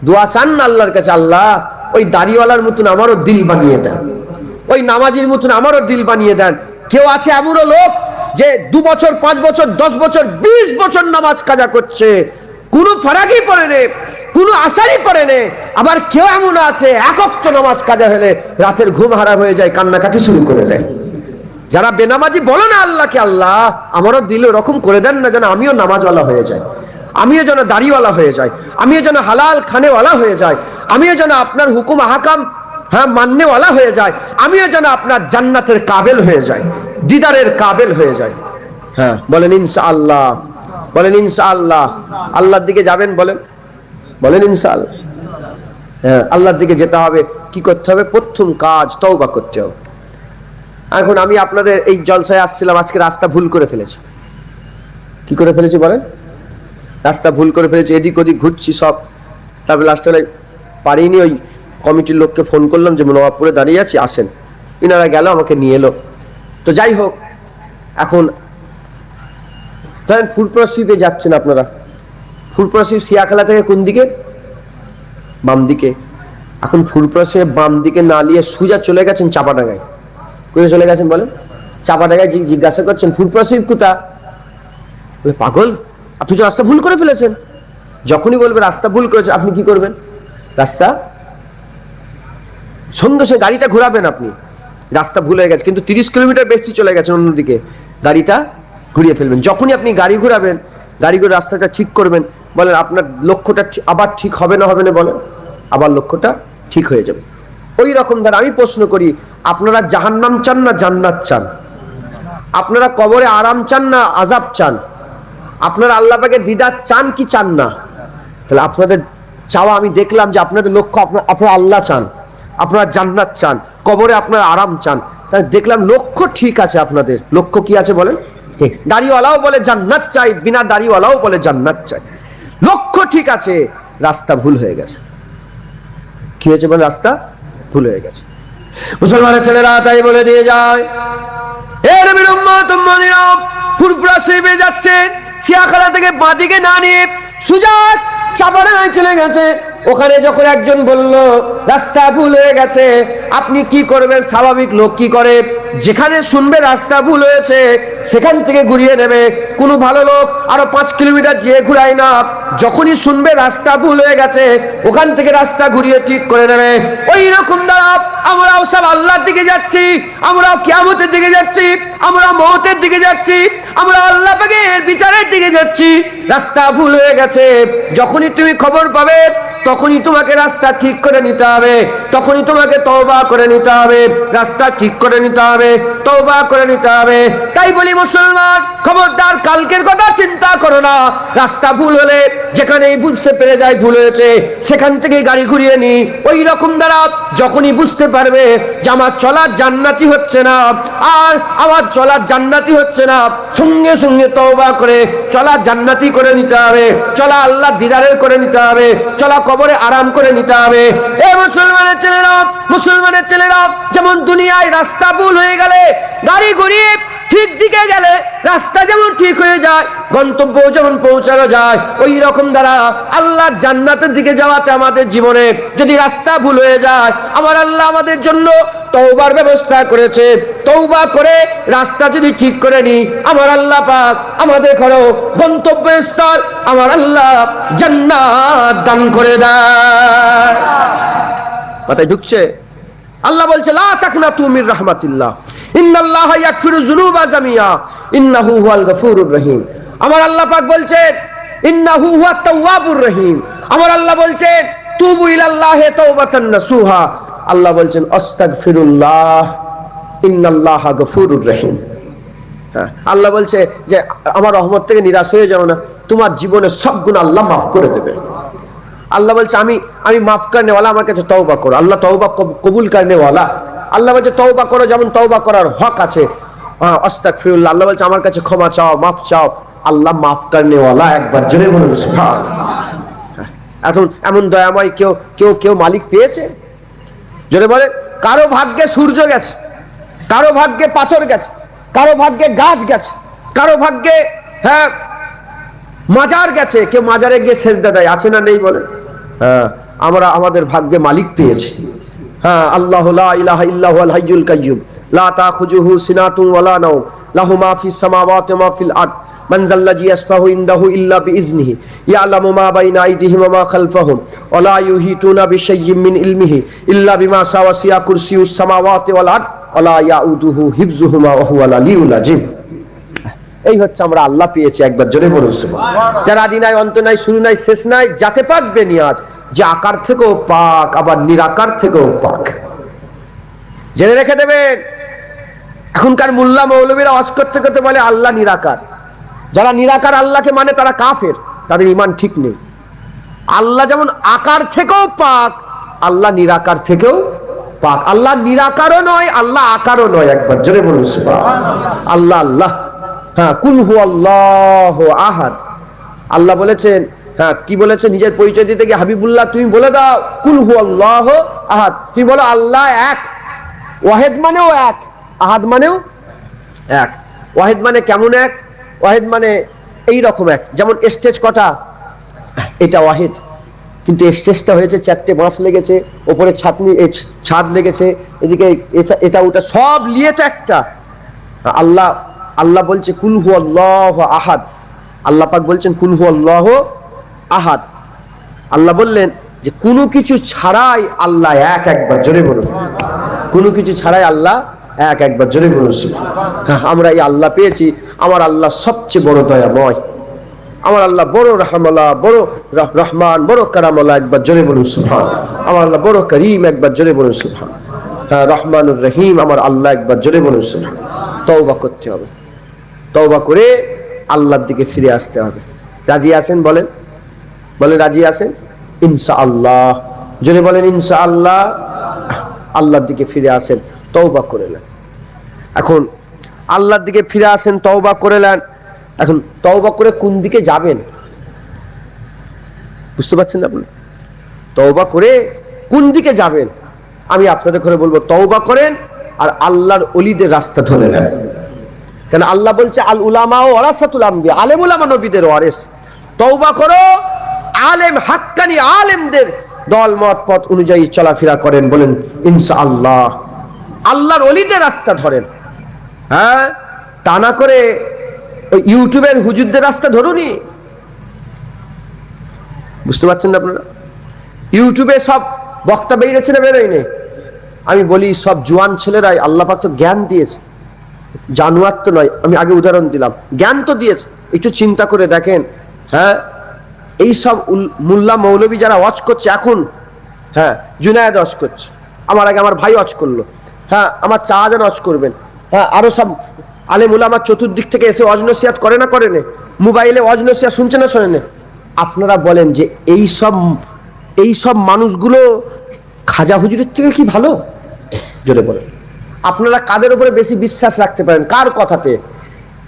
S1: দোয়া চান না আল্লাহর কাছে, আল্লাহ ওই দাড়িওয়ালার মতন আমারও দিল বানিয়ে দেন, ওই নামাজির মতন আমারও দিল বানিয়ে দেন। কেউ আছে এমনও লোক যে 2 বছর, 5 বছর, 10 বছর, 20 বছর নামাজ কাজা করছে, কোনো ফারাকই পড়ে নে, কোনো আসারই পড়ে নে। আবার কেউ এমন আছে এক ওয়াক্ত নামাজ কাজা হলে রাতের ঘুম হারাম হয়ে যায়, কান্নাকাটি শুরু করে দেয়। যারা বেনামাজি বলে না আল্লাহকে, আল্লাহ আমারও দিল এরকম করে দেন না যেন আমিও নামাজওয়ালা হয়ে যাই, আমিও যেন দাড়িওয়ালা হয়ে যাই, আমিও যেন হালাল খানেওয়ালা হয়ে যাই, আমিও যেন আপনার হুকুম আহকাম মাননেওয়ালা হয়ে যায়, আমিও যেন আপনার জান্নাতের কাবেল হয়ে যাই, দিদারের কাবেল হয়ে যাই। হ্যাঁ, বলেন ইনশাআল্লাহ, বলেন ইনশাআল্লাহ। আল্লাহর দিকে যাবেন, বলেন বলেন ইনশাআল্লাহ। হ্যাঁ, আল্লাহর দিকে যেতে হবে। কি করতে হবে? প্রথম কাজ তওবা করতে হবে। এখন আমি আপনাদের এই জলসায় আসছিলাম, আজকে রাস্তা ভুল করে ফেলেছি। কি করে ফেলেছি বলেন? রাস্তা ভুল করে ফেলেছি, এদিক ওদিক ঘুরছি সব। তারপর লাস্টে পারিনি, ওই কমিটির লোককে ফোন করলাম যে নবাবপুরে দাঁড়িয়ে আছি, আসেন। ইনারা গেল, আমাকে নিয়ে এলো। তো যাই হোক, এখন ধরেন ফুরপুরা শরীফে যাচ্ছেন আপনারা। ফুরপুরা শরীফ সিয়াখালা থেকে কোন দিকে? বাম দিকে। এখন ফুরপুরা শরীফ বাম দিকে না নিয়ে সোজা চলে গেছেন চাপাডাঙ্গায়। কোথায় চলে গেছেন বলেন? চাপাডাঙ্গায়। জিজ্ঞাসা করছেন ফুরপুরা শরীফ কোথা? পাগল, আপনি তো রাস্তা ভুল করে ফেলেছেন। যখনই বলবে রাস্তা ভুল করেছে, আপনি কি করবেন? রাস্তা সঙ্গে সঙ্গে গাড়িটা ঘোরাবেন। আপনি রাস্তা ভুল হয়ে গেছে, কিন্তু 30 কিলোমিটার বেশি চলে গেছেন অন্যদিকে, গাড়িটা ঘুরিয়ে ফেলবেন। যখনই আপনি গাড়ি ঘুরাবেন, গাড়ি ঘুরে রাস্তাটা ঠিক করবেন, বলেন আপনার লক্ষ্যটা আবার ঠিক হবে না হবে না? বলেন আবার লক্ষ্যটা ঠিক হয়ে যাবে। ওই রকম ধর আমি প্রশ্ন করি, আপনারা জাহান্নাম চান না জান্নাত চান? আপনারা কবরে আরাম চান না আযাব চান? আপনারা আল্লাহ পাকের দিদার চান কি চান না? তাহলে আপনাদের চাওয়া আমি দেখলাম যে আপনাদের লক্ষ্য আপনারা আল্লাহ চান, আপনারা জান্নাত চান, কবরে আপনারা আরাম চান। তাই দেখলাম লক্ষ্য ঠিক আছে। আপনাদের লক্ষ্য কি আছে বলেন? দাড়িওয়ালাও বলে জান্নাত চাই, বিনা দাড়িওয়ালাও বলে জান্নাত চাই। লক্ষ্য ঠিক আছে, রাস্তা ভুল হয়ে গেছে। কি হয়েছে বলে? রাস্তা ভুল হয়ে গেছে। মুসলমানের ছেলেরা তাই বলে দিয়ে যায়, এ নবীর উম্মত উম্মতিরা, ফুরফুরা শিবে যাচ্ছে, সিয়াখালা থেকে বাঁদিকে না নিয়ে সুজাত চাপাড়ায় চলে গেছে। ওখানে যখন একজন বলল রাস্তা ভুল হয়ে গেছে, আপনি কি করবেন? স্বাভাবিক লোক কি করে? যেখানে শুনবে রাস্তা ভুল হয়েছে সেখান থেকে ঘুরিয়ে নেবে। কোনো ভালো লোক আরো 5 কিলোমিটার যেয়ে ঘুরায় না, যখনই শুনবে রাস্তা ভুল হয়ে গেছে ওখান থেকে রাস্তা ঘুরিয়ে ঠিক করে নেবে। ওই রকম দ্বারা আমরাও সব আল্লাহর দিকে যাচ্ছি, আমরাও কিয়ামতের দিকে যাচ্ছি, আমরা মওতের দিকে যাচ্ছি, আমরা আল্লাহ পাকের বিচারের দিকে যাচ্ছি। রাস্তা ভুল হয়ে গেছে, যখনই তুমি খবর পাবে তখনই তোমাকে রাস্তা ঠিক করে নিতে হবে, তখনই তোমাকে তওবা করে নিতে হবে, রাস্তা ঠিক করে নিতে হবে, তওবা করে নিতে হবে। তাই বলি মুসলমান, খবরদার কালকের কথা চিন্তা করো না। রাস্তা ভুল হলে যেখানেই বুঝতে পেরে যায় ভুল হয়েছে সেখান থেকে গাড়ি ঘুরিয়ে নি। ওই রকম দ্বারা যখনই বুঝতে পারবে যে আমার চলার জান্নাতি হচ্ছে না, আর আমার চলার জান্নাতি হচ্ছে না, সঙ্গে সঙ্গে তওবা করে চলা জান্নাতি করে নিতে হবে, চলা আল্লাহ দিদারের করে নিতে হবে, চলা কবরে আরাম করে নিতে হবে। এ মুসলমানের ছেলেরা, মুসলমানের ছেলেরা, যেমন দুনিয়ায় রাস্তা ভুল হয়ে গেলে, গাড়ি ঘুরিয়ে ঠিক দিকে গেলে রাস্তা যেমন ঠিক হয়ে যায়, গন্তব্য যেমন পৌঁছানো যায়, ওই রকম দ্বারা আল্লাহর জান্নাতের দিকে যাওয়াতে আমাদের জীবনে যদি রাস্তা ভুল হয়ে যায়, আমার আল্লাহ আমাদের জন্য তওবার ব্যবস্থা করেছে। তওবা করে রাস্তা যদি ঠিক করে নি, আমার আল্লাহ পাক আমাদের ঘরে গন্তব্যস্থল আমার আল্লাহ জান্নাত দান করে দেয়। মাথায় ঢুকছে? আল্লাহ বলছে লা তাকনাতু মির রাহমাতিল্লাহ ইন্নাল্লাহা ইয়াগফিরু যুনুবা জামিয়া ইন্নাহু হুয়াল গফুরুর রহিম। আমার আল্লাহ পাক বলছেন ইন্নাহু হুয়াত তাওয়াবুর রহিম। আমার আল্লাহ বলছেন তুবু ইলাল্লাহি তাওবাতান নাসুহা। আল্লাহ বলছেন আস্তাগফিরুল্লাহ ইন্নাল্লাহা গফুরুর রহিম। হ্যাঁ, আল্লাহ বলছে যে আমার রহমত থেকে নিরাশ হয়ে যাও না, তোমার জীবনের সব গুনাহ আল্লাহ মাফ করে দেবে। আল্লাহ বলছে আমি মাফ করনে ওয়ালা, আমার কাছে তওবা করো। আল্লাহ তওবা কবুল করনে ওয়ালা। আল্লাহ বলছে তওবা করো, যেমন তওবা করার হক আছে। আস্তাগফিরুল্লাহ, আল্লাহ বলছে আমার কাছে ক্ষমা চাও, মাফ চাও। আল্লাহ মাফ করনে ওয়ালা। একবার জোরে বলুন সুবহানাল্লাহ। এখন এমন দয়াময় কেউ মালিক পেয়েছে? জোরে বলে। কারো ভাগ্যে সূর্য গেছে, কারো ভাগ্যে পাথর গেছে, কারো ভাগ্যে গাছ গেছে, কারো ভাগ্যে মাজার গেছে। কেউ মাজারে গিয়ে সেজদা দেয়, আছে না নেই বলেন? হ্যাঁ, আমরা আমাদের ভাগ্যে মালিক পেয়েছি। হ্যাঁ, আল্লাহু লা ইলাহা ইল্লা হুয়াল হাইয়ুল কাইয়্যুম লা তাখুযুহু সিনাতুন ওয়ালা নাওম লাহু মা ফিস সামাওয়াতি ওয়া মা ফিল আরদ মান যাল্লাযী ইয়াশফাহু ইনদাহু ইল্লা বিইজনিহি ইয়ালামু মা বাইনা আইদিহিম ওয়া মা খালফাহুম ওয়া লা ইউহিতুনা বিশাইয়্যিন মিন ইলমিহি ইল্লা বিমা সাওয়াসিয়া কুরসিয়ুস সামাওয়াতি ওয়াল আরদ ওয়া লা ইয়াউদুহু হিফযুহুমা ওয়া হুয়াল আলিয়্যুল আযীম। এই হচ্ছে আমরা আল্লাহ পেয়েছি। একবার জোরে বলুন সুবহানাল্লাহ। যার আদি নাই, অন্ত নাই, শুরু নাই, শেষ নাই, যাতে পাক বেনিয়াজ, যে আকার থেকেও পাক, আবার নিরাকার থেকেও পাক। জেনে রেখে দেবেন, এখনকার মোল্লা মৌলবীরা ওয়াজ করতে করতে বলে আল্লাহ নিরাকার। যারা নিরাকার আল্লাহকে মানে তারা কাফের, তাদের ঈমান ঠিক নেই। আল্লাহ যেমন আকার থেকেও পাক, আল্লাহ নিরাকার থেকেও পাক। আল্লাহ নিরাকারও নয়, আল্লাহ আকারও নয়। একবার জোরে বলুন সুবহানাল্লাহ। আল্লাহ আল্লাহ। হ্যাঁ, কুল হুয়াল্লাহু আহাদ। আল্লাহ বলেছেন, হ্যাঁ কি বলেছে? নিজের পরিচয় দিতে গিয়ে হাবিবুল্লাহ তুমি বলে দাও কুল হুয়াল্লাহু আহাদ। তুমি বলো আল্লাহ এক। ওয়াহিদ মানেও এক, আহাদ মানেও এক। ওয়াহিদ মানে কেমন এক? ওয়াহিদ মানে এই রকম এক, যেমন স্টেজ কটা, এটা ওয়াহিদ। কিন্তু স্টেজটা হয়েছে 4টে বাঁশ লেগেছে, ওপরে ছাদ লেগেছে, এদিকে এটা ওটা সব নিয়ে তো একটা। আল্লাহ বলছে কুল হুয়াল্লাহু আহাদ। আল্লাহ পাক বলছেন কুল হুয়াল্লাহু আহাদ। আল্লাহ বললেন যে কোনো কিছু ছাড়াই আল্লাহ এক। একবার জোরে বলুন, কোনো কিছু ছাড়াই আল্লাহ এক। একবার জোরে বলুন সুবহানাল্লাহ। আমরা এই আল্লাহ পেয়েছি। আমার আল্লাহ সবচেয়ে বড় দয়াময়, আমার আল্লাহ বড় রহমাল্লাহ, বড় রহমান, বড় কারামাল্লাহ। একবার জোরে বলুন সুবহানাল্লাহ। আমার আল্লাহ বড় করিম। একবার জোরে বলুন সুবহানাল্লাহ। হ্যাঁ, রহমানুর রহিম আমার আল্লাহ। একবার জোরে বলুন সুবহানাল্লাহ। তওবা করতে হবে, তওবা করে আল্লাহর দিকে ফিরে আসতে হবে। রাজি আছেন? বলেন বলেন, রাজি আছেন? ইনশাআল্লাহ। জোরে বলেন ইনশাআল্লাহ। আল্লাহর দিকে ফিরে আসেন, তওবা করে নেন। এখন আল্লাহর দিকে ফিরে আসেন, তওবা করে নেন। এখন তওবা করে কোন দিকে যাবেন বুঝতে পারছেন না আপনি? তওবা করে কোন দিকে যাবেন? আমি আপনাদের ঘরে বলবো তওবা করেন আর আল্লাহর ওলিদের রাস্তা ধরে নেন। কেন আল্লাহ বলছে আল উলামা ওয়ারাসাতুল আম্বিয়া, আলেম উলামা নবীদের ওয়ারিস। তওবা করো, আলেম হাক্কানি আলেমদের দল মত পথ অনুযায়ী চলাফেরা করেন, বলেন ইনশাআল্লাহ। আল্লাহর ওলিদের রাস্তা ধরেন। হ্যাঁ, তা না করে ওই ইউটিউবের হুজুরদের রাস্তা ধরুনি। বুঝতে পারছেন না আপনারা? ইউটিউবে সব বক্তা বেরিয়েছে না বেরোয়নি? আমি বলি সব জোয়ান ছেলেরাই, আল্লাহ পাক তো জ্ঞান দিয়েছে, জানোয়ার তো নয়। আমি আগে উদাহরণ দিলাম, জ্ঞান তো দিয়েছে। একটু চিন্তা করে দেখেন, হ্যাঁ এই সব মোল্লা মৌলবী যারা ওয়াজ করছে এখন, হ্যাঁ জুনায়েদ ওয়াজ করছে, আমার আগে আমার ভাই ওয়াজ করলো, হ্যাঁ আমার চাহাজান ওয়াজ করবেন, হ্যাঁ আরো সব আলেম উলামা চতুর্দিক থেকে এসে ওয়াজ নসিহত করে না করে নে, মোবাইলে ওয়াজ নসিহত শুনছে না শোনে না। আপনারা বলেন যে এই সব মানুষগুলো খাজা হুজুরের থেকে কি ভালো? জোরে বলেন। আপনারা কাদের উপরে বেশি বিশ্বাস রাখতে পারেন? কার কথাতে?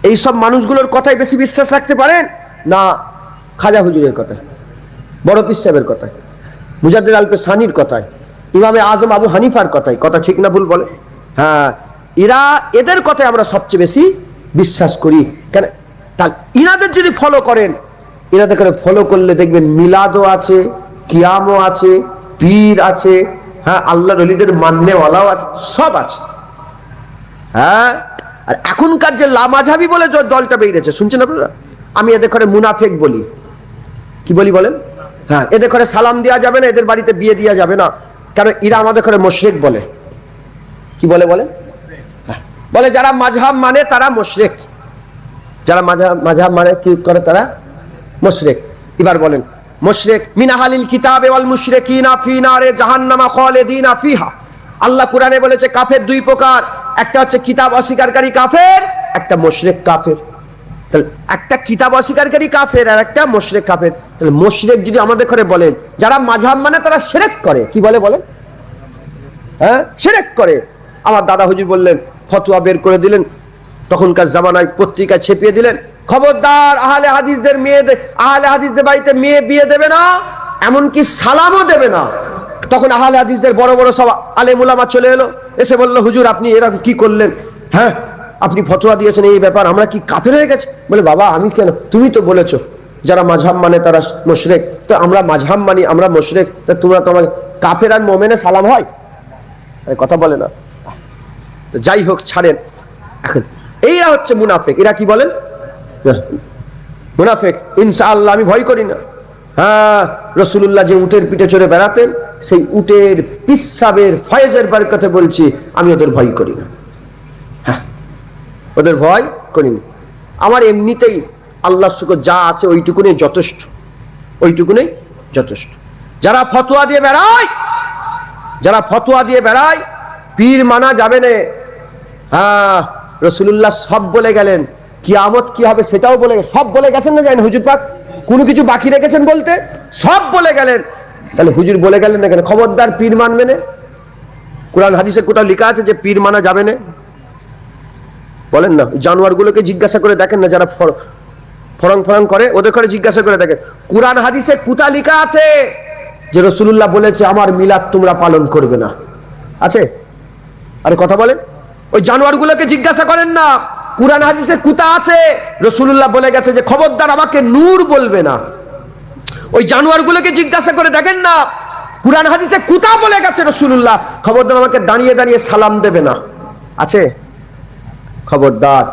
S1: এই সব মানুষগুলোর কথায় বেশি বিশ্বাস রাখতে পারেন না খাজা হুজুরের কথায়, বড় পীর সাহেবের কথায়, মুজাদ্দিদ আলপে সানির কথায়, ইমামে আজম আবু হানিফার কথায়? কথা ঠিক না ভুল বলে? হ্যাঁ, এদের কথায় আমরা সবচেয়ে বেশি বিশ্বাস করি। কেন? তাহলে ইনাদের যদি ফলো করেন, এনাদের করে ফলো করলে দেখবেন মিলাদও আছে, কিয়ামও আছে, পীর আছে, হ্যাঁ আল্লাহর ওলিদের মান্যওয়ালাও আছে, সব আছে। হ্যাঁ, আর এখনকার যে লামাঝাবি বলে দলটা বেরিয়েছে শুনছেন আপনারা, আমি এদের করে মুনাফেক বলি। কি বলি বলেন? হ্যাঁ, এদের করে সালাম দেওয়া যাবে না, এদের বাড়িতে বিয়ে দেওয়া যাবে না, কারণ এরা আমাদের করে মুশরিক বলে। কি বলে? বলে যারা মাযহাব মানে তারা মুশরিক, যারা মাযহাব মানে কি করে তারা মুশরিক। এবার বলেন মুশরিক মিন আহলিল কিতাবে ওয়াল মুশরিকিনা ফি নারে জাহান্নামা খালিদিনা ফিহা। আল্লাহ কোরআনে বলেছে কাফের দুই প্রকার, একটা হচ্ছে কিতাব অস্বীকারী কাফের, একটা মুশরিক কাফের। তাহলে একটা কিতাব অস্বীকারী কাফের আর একটা মুশরিক কাফের। তাহলে মুশরিক যদি আমাদের ঘরে বলেন যারা মাযহাব মানে তারা শিরক করে, কি বলে বলেন? হ্যাঁ শিরক করে। আমার দাদা হুজুর বললেন, ফতোয়া বের করে দিলেন, তখনকার জামানায় পত্রিকা ছেপিয়ে দিলেন, খবরদার আহলে হাদিসদের বাড়িতে মেয়ে বিয়ে দেবে না, এমনকি সালামও দেবে না। তখন আহলে হাদিসদের বড় বড় সব আলেম উলামা চলে এলো, এসে বলল হুজুর আপনি এরকম কি করলেন? হ্যাঁ আপনি ফতোয়া দিয়েছেন এই ব্যাপার, আমরা কি কাফের হয়ে গেছে? বলে বাবা আমি কেন, তুমি তো বলেছো যারা মাযহাব মানে তারা মুশরিক, তো আমরা মাযহাব মানি আমরা মুশরিক, তা তোমরা তোমার কাফের আর মুমিনে সালাম হয়? কথা বলে না। যাই হোক ছাড়েন। এখন এইরা হচ্ছে মুনাফিক। এরা কি বলেন? মুনাফিক। ইনশাআল্লাহ আমি ভয় করি না। হ্যাঁ, রাসূলুল্লাহ যে উটের পিঠে চড়ে বেড়াতেন, সেই উটের পিসাবের ফয়েজের বরকতে বলছি আমি ওদের ভয় করি না। হ্যাঁ, ওদের ভয় করি না। আমার এমনিতেই আল্লাহর শুকর যা আছে ওইটুকুনি যথেষ্ট, ওইটুকুনি যথেষ্ট। যারা ফতোয়া দিয়ে বেড়ায় পীর মানা যাবে না। হ্যাঁ, রাসূলুল্লাহ সব বলে গেলেন, কিয়ামত কি হবে সেটাও বলে, সব বলে গেছেন না জানেন হুজুর পাক? কোনো কিছু বাকি রেখেছেন বলতে? সব বলে গেলেন। তাহলে হুজুর বলে গেলেন না কেন খবরদার পীর মানবে না? কোরআন হাদিসে কোথাও লেখা আছে যে পীর মানা যাবে না? বলেন না। জানোয়ারগুলোকে জিজ্ঞাসা করে দেখেন না, যারা ফরং করে ওদের করে জিজ্ঞাসা করে দেখেন কোরআন হাদিসে কোথায় লেখা আছে যে রাসূলুল্লাহ বলেছে আমার মিলাদ তোমরা পালন করবে না? আছে? আরে কথা বলেন। ওই জানোয়ারগুলোকে জিজ্ঞাসা করেন না কোরআন হাদিসে কোথায় আছে রাসূলুল্লাহ বলে গেছে যে খবরদার আমাকে নূর বলবে না। ওই জানোয়ারগুলোকে জিজ্ঞাসা করে দেখেন না কোরআন হাদিসে কোথায় বলে গেছে রাসূলুল্লাহ খবরদার আমাকে দাঁড়িয়ে দাঁড়িয়ে সালাম দেবে না? আছে? খবরদার।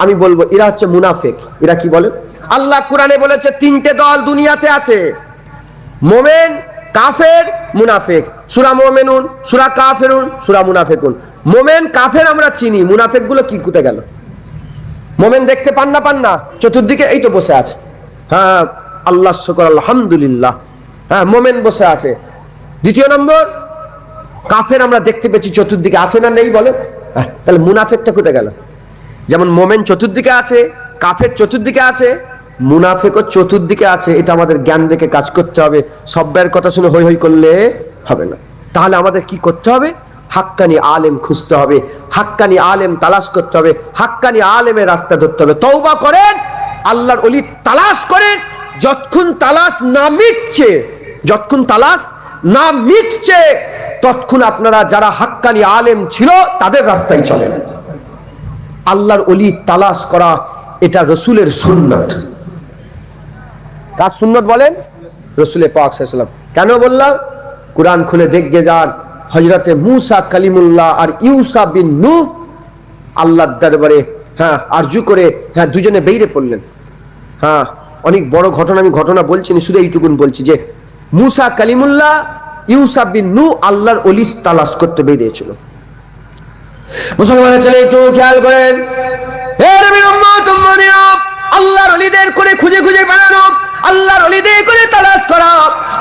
S1: আমি বলবো এরা হচ্ছে মুনাফিক। এরা কি বলে? আল্লাহ কোরআনে বলেছে তিনটে দল দুনিয়াতে আছে, মোমেন, কাফের, মুনাফিক। সূরা মুমিনুন, সূরা কাফিরুন, সূরা মুনাফিকুন। মোমেন কাফের আমরা চিনি, মুনাফিক গুলো কি কোথায় গেল? মোমেন দেখতে পান না চতুর্দিকে এই তো বসে আছে। হ্যাঁ আল্লাহ শুকর আলহামদুলিল্লাহ। হ্যাঁ মোমেন বসে আছে। দ্বিতীয় নম্বর কাফের আমরা দেখতে পেয়েছি চতুর্দিকে, আছে না নেই বলে? তাহলে মুনাফিকটা কোথায় গেল? যেমন মোমেন চতুর্দিকে আছে, কাফের চতুর্দিকে আছে, মুনাফিকও চতুর্দিকে আছে। এটা আমাদের জ্ঞান রেখে কাজ করতে হবে। সব্যের কথা শুনে হই হই করলে হবে না। তাহলে আমাদের কি করতে হবে? হাক্কানি আলেম খুঁজতে হবে, হাক্কানি আলেম তালাশ করতে হবে, হাক্কানি আলেমের রাস্তা ধরতে হবে। তওবা করেন, আল্লাহর ওলি তালাশ করেন। যতক্ষণ তালাশ না মিটছে, যতক্ষণ তালাশ না মিটছে, ততক্ষণ আপনারা যারা হাক্কানি আলেম ছিল তাদের রাস্তায় চলেন। আল্লাহর ওলি তালাশ করা এটা রসুলের সুন্নাত। কার সুন্নাত বলেন? রসুল পাক সাল্লাল্লাহু আলাইহি ওয়াসাল্লাম। কেন বললাম? কুরআন খুলে দেখে যান, হযরতে মূসা কালিমুল্লাহ আর ইউসা বিন নূহ আল্লাহর দরবারে আরজু করে দুজনে বেরিয়ে পড়লেন। অনেক বড় ঘটনা, আমি ঘটনা বলছি না, শুধু এইটুকুন বলছি যে মূসা কালিমুল্লাহ ইউসা বিন নূহ আল্লাহর ওলি তালাশ করতে বেরিয়েছিল। মুসলমানের ছেলে একটু খেয়াল করেন, হে নবীর উম্মত উম্মতিরা, আল্লাহর ওলিদের করে খুঁজে খুঁজে বেড়ানো, আল্লাহর ওলিদের করে তালাশ করা,